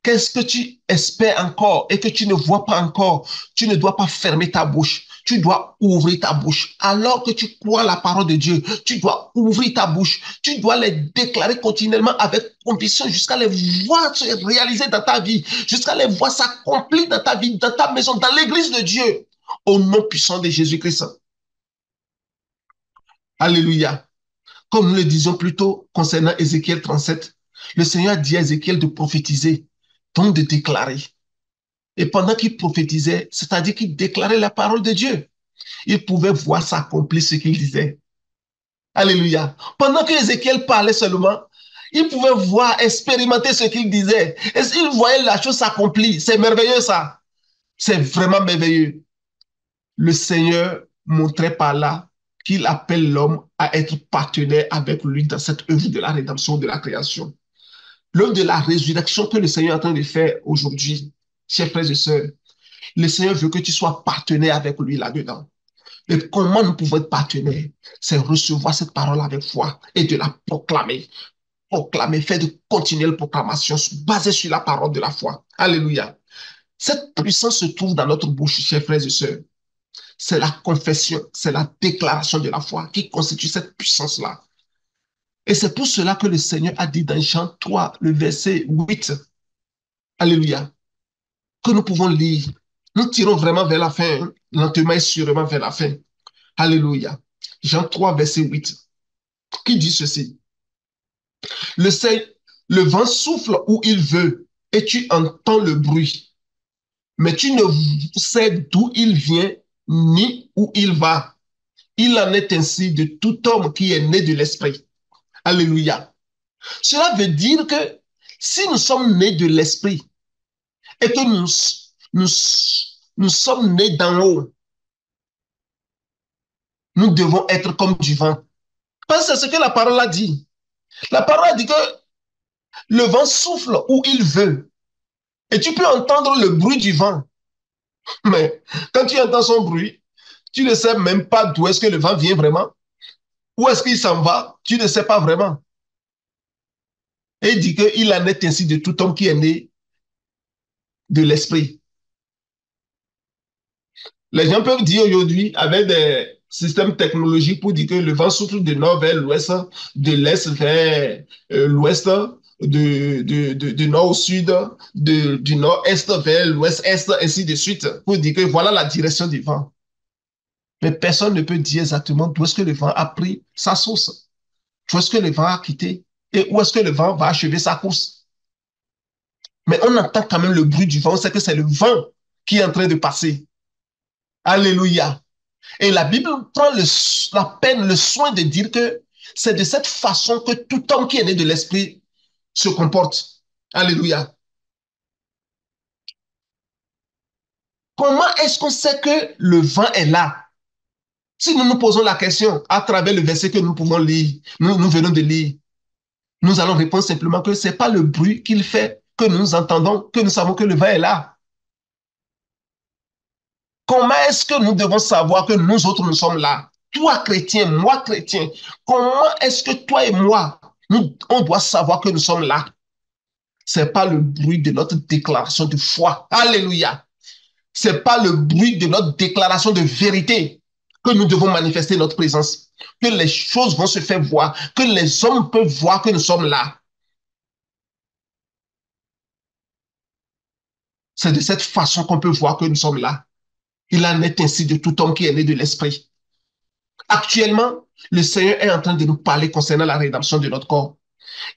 Qu'est-ce que tu espères encore et que tu ne vois pas encore? Tu ne dois pas fermer ta bouche. Tu dois ouvrir ta bouche. Alors que tu crois la parole de Dieu, tu dois ouvrir ta bouche. Tu dois les déclarer continuellement avec conviction jusqu'à les voir se réaliser dans ta vie, jusqu'à les voir s'accomplir dans ta vie, dans ta maison, dans l'église de Dieu, au nom puissant de Jésus-Christ. Alléluia. Comme nous le disions plus tôt concernant Ézéchiel 37, le Seigneur a dit à Ézéchiel de prophétiser, donc de déclarer. Et pendant qu'il prophétisait, c'est-à-dire qu'il déclarait la parole de Dieu, il pouvait voir s'accomplir ce qu'il disait. Alléluia. Pendant que Ézéchiel parlait seulement, il pouvait voir, expérimenter ce qu'il disait. Et s'il voyait la chose s'accomplir, c'est merveilleux ça. C'est vraiment merveilleux. Le Seigneur montrait par là qu'il appelle l'homme à être partenaire avec lui dans cette œuvre de la rédemption, de la création. L'œuvre de la résurrection que le Seigneur est en train de faire aujourd'hui, chers frères et sœurs, le Seigneur veut que tu sois partenaire avec lui là-dedans. Et comment nous pouvons être partenaires? C'est recevoir cette parole avec foi et de la proclamer. Proclamer, faire de continuelles proclamations basées sur la parole de la foi. Alléluia. Cette puissance se trouve dans notre bouche, chers frères et sœurs. C'est la confession, c'est la déclaration de la foi qui constitue cette puissance-là. Et c'est pour cela que le Seigneur a dit dans Jean 3, le verset 8, Alléluia, que nous pouvons lire. Nous tirons vraiment vers la fin, hein, lentement et sûrement vers la fin. Alléluia. Jean 3, verset 8, qui dit ceci. Le, le vent souffle où il veut et tu entends le bruit, mais tu ne sais d'où il vient ni où il va. Il en est ainsi de tout homme qui est né de l'esprit. Alléluia. Cela veut dire que si nous sommes nés de l'esprit et que nous, nous sommes nés d'en haut, nous devons être comme du vent. Parce que c'est ce que la parole a dit. La parole a dit que le vent souffle où il veut. Et tu peux entendre le bruit du vent. Mais quand tu entends son bruit, tu ne sais même pas d'où est-ce que le vent vient vraiment. Où est-ce qu'il s'en va? Tu ne sais pas vraiment. Et il dit qu'il en est ainsi de tout homme qui est né de l'esprit. Les gens peuvent dire aujourd'hui, avec des systèmes technologiques, pour dire que le vent souffle du nord vers l'ouest, de l'est vers l'ouest, du nord au sud, du nord-est vers l'ouest-est, ainsi de suite, pour dire que voilà la direction du vent. Mais personne ne peut dire exactement d'où est-ce que le vent a pris sa source, d'où est-ce que le vent a quitté et où est-ce que le vent va achever sa course. Mais on entend quand même le bruit du vent, on sait que c'est le vent qui est en train de passer. Alléluia. Et la Bible prend la peine, le soin de dire que c'est de cette façon que tout homme qui est né de l'esprit se comporte. Alléluia. Comment est-ce qu'on sait que le vent est là? Si nous nous posons la question à travers le verset que nous pouvons lire, nous venons de lire, nous allons répondre simplement que ce n'est pas le bruit qu'il fait que nous entendons, que nous savons que le vent est là. Comment est-ce que nous devons savoir que nous autres, nous sommes là? Toi, chrétien, moi, chrétien, comment est-ce que toi et moi, on doit savoir que nous sommes là? Ce n'est pas le bruit de notre déclaration de foi. Alléluia. Ce n'est pas le bruit de notre déclaration de vérité que nous devons manifester notre présence. Que les choses vont se faire voir, que les hommes peuvent voir que nous sommes là. C'est de cette façon qu'on peut voir que nous sommes là. Il en est ainsi de tout homme qui est né de l'esprit. Actuellement, le Seigneur est en train de nous parler concernant la rédemption de notre corps.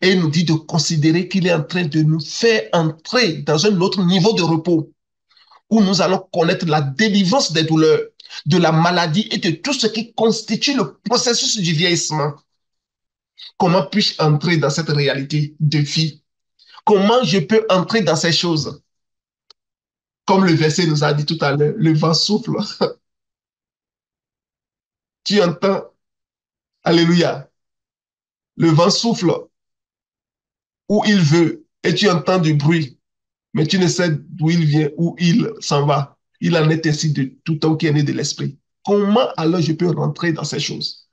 Et il nous dit de considérer qu'il est en train de nous faire entrer dans un autre niveau de repos où nous allons connaître la délivrance des douleurs, de la maladie et de tout ce qui constitue le processus du vieillissement. Comment puis-je entrer dans cette réalité de vie? Comment je peux entrer dans ces choses? Comme le verset nous a dit tout à l'heure, le vent souffle. Tu entends, alléluia, le vent souffle où il veut et tu entends du bruit, mais tu ne sais d'où il vient, où il s'en va. Il en est ainsi de tout homme qui est né de l'esprit. Comment alors je peux rentrer dans ces choses?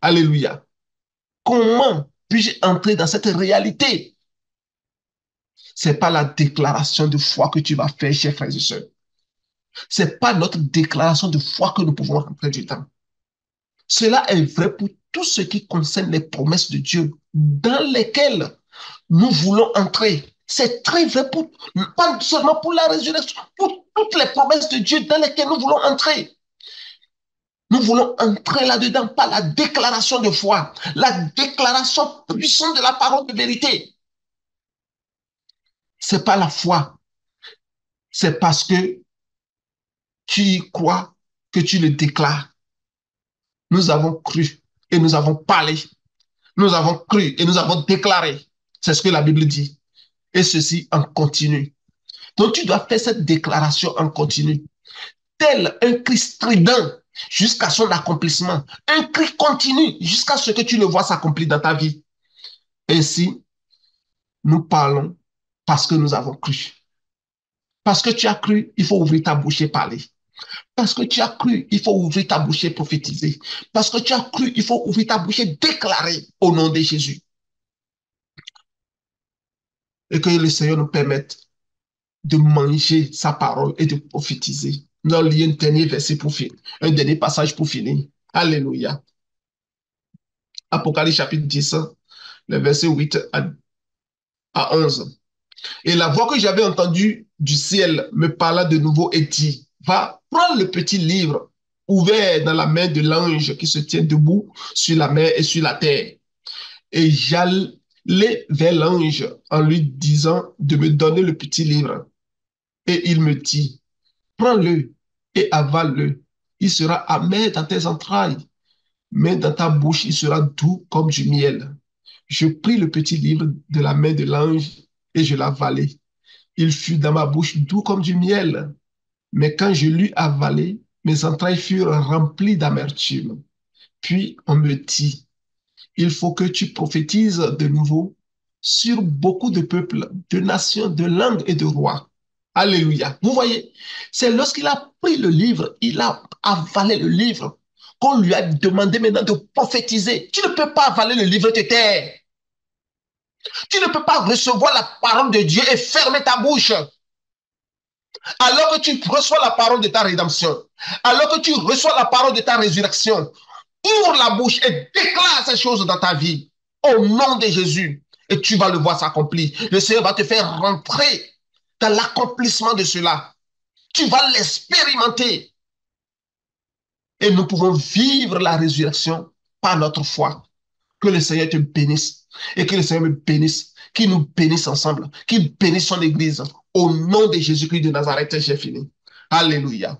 Alléluia. Comment puis-je entrer dans cette réalité? Ce n'est pas la déclaration de foi que tu vas faire, chers frères et sœurs. Ce n'est pas notre déclaration de foi que nous pouvons rentrer dedans. Cela est vrai pour tout ce qui concerne les promesses de Dieu dans lesquelles nous voulons entrer. C'est très vrai pour, pas seulement pour la résurrection, pour toutes les promesses de Dieu dans lesquelles nous voulons entrer. Nous voulons entrer là-dedans par la déclaration de foi, la déclaration puissante de la parole de vérité. C'est pas la foi, c'est parce que tu y crois que tu le déclares. Nous avons cru et nous avons parlé. Nous avons cru et nous avons déclaré. C'est ce que la Bible dit. Et ceci en continu. Donc tu dois faire cette déclaration en continu. Tel un cri strident jusqu'à son accomplissement. Un cri continu jusqu'à ce que tu le vois s'accomplir dans ta vie. Ainsi, nous parlons parce que nous avons cru. Parce que tu as cru, il faut ouvrir ta bouche et parler. Parce que tu as cru, il faut ouvrir ta bouche et prophétiser. Parce que tu as cru, il faut ouvrir ta bouche et déclarer au nom de Jésus. Et que le Seigneur nous permette de manger sa parole et de prophétiser Nous allons lire un dernier verset pour finir, un dernier passage pour finir. Alléluia. Apocalypse chapitre 10, le verset 8 à 11. Et la voix que j'avais entendue du ciel me parla de nouveau et dit, va, prends le petit livre ouvert dans la main de l'ange qui se tient debout sur la mer et sur la terre. Et j'allai vers l'ange en lui disant de me donner le petit livre. Et il me dit, prends-le et avale-le. Il sera amer dans tes entrailles, mais dans ta bouche, il sera doux comme du miel. Je pris le petit livre de la main de l'ange et je l'avalai. Il fut dans ma bouche doux comme du miel. Mais quand je l'eus avalé, mes entrailles furent remplies d'amertume. Puis on me dit, il faut que tu prophétises de nouveau sur beaucoup de peuples, de nations, de langues et de rois. Alléluia. Vous voyez, c'est lorsqu'il a pris le livre, il a avalé le livre, qu'on lui a demandé maintenant de prophétiser. Tu ne peux pas avaler le livre de terre. Tu ne peux pas recevoir la parole de Dieu et fermer ta bouche. Alors que tu reçois la parole de ta rédemption, alors que tu reçois la parole de ta résurrection, ouvre la bouche et déclare ces choses dans ta vie au nom de Jésus et tu vas le voir s'accomplir. Le Seigneur va te faire rentrer dans l'accomplissement de cela. Tu vas l'expérimenter et nous pouvons vivre la résurrection par notre foi. Que le Seigneur te bénisse et que le Seigneur me bénisse, qu'il nous bénisse ensemble, qu'il bénisse son Église. Au nom de Jésus-Christ de Nazareth, j'ai fini. Alléluia.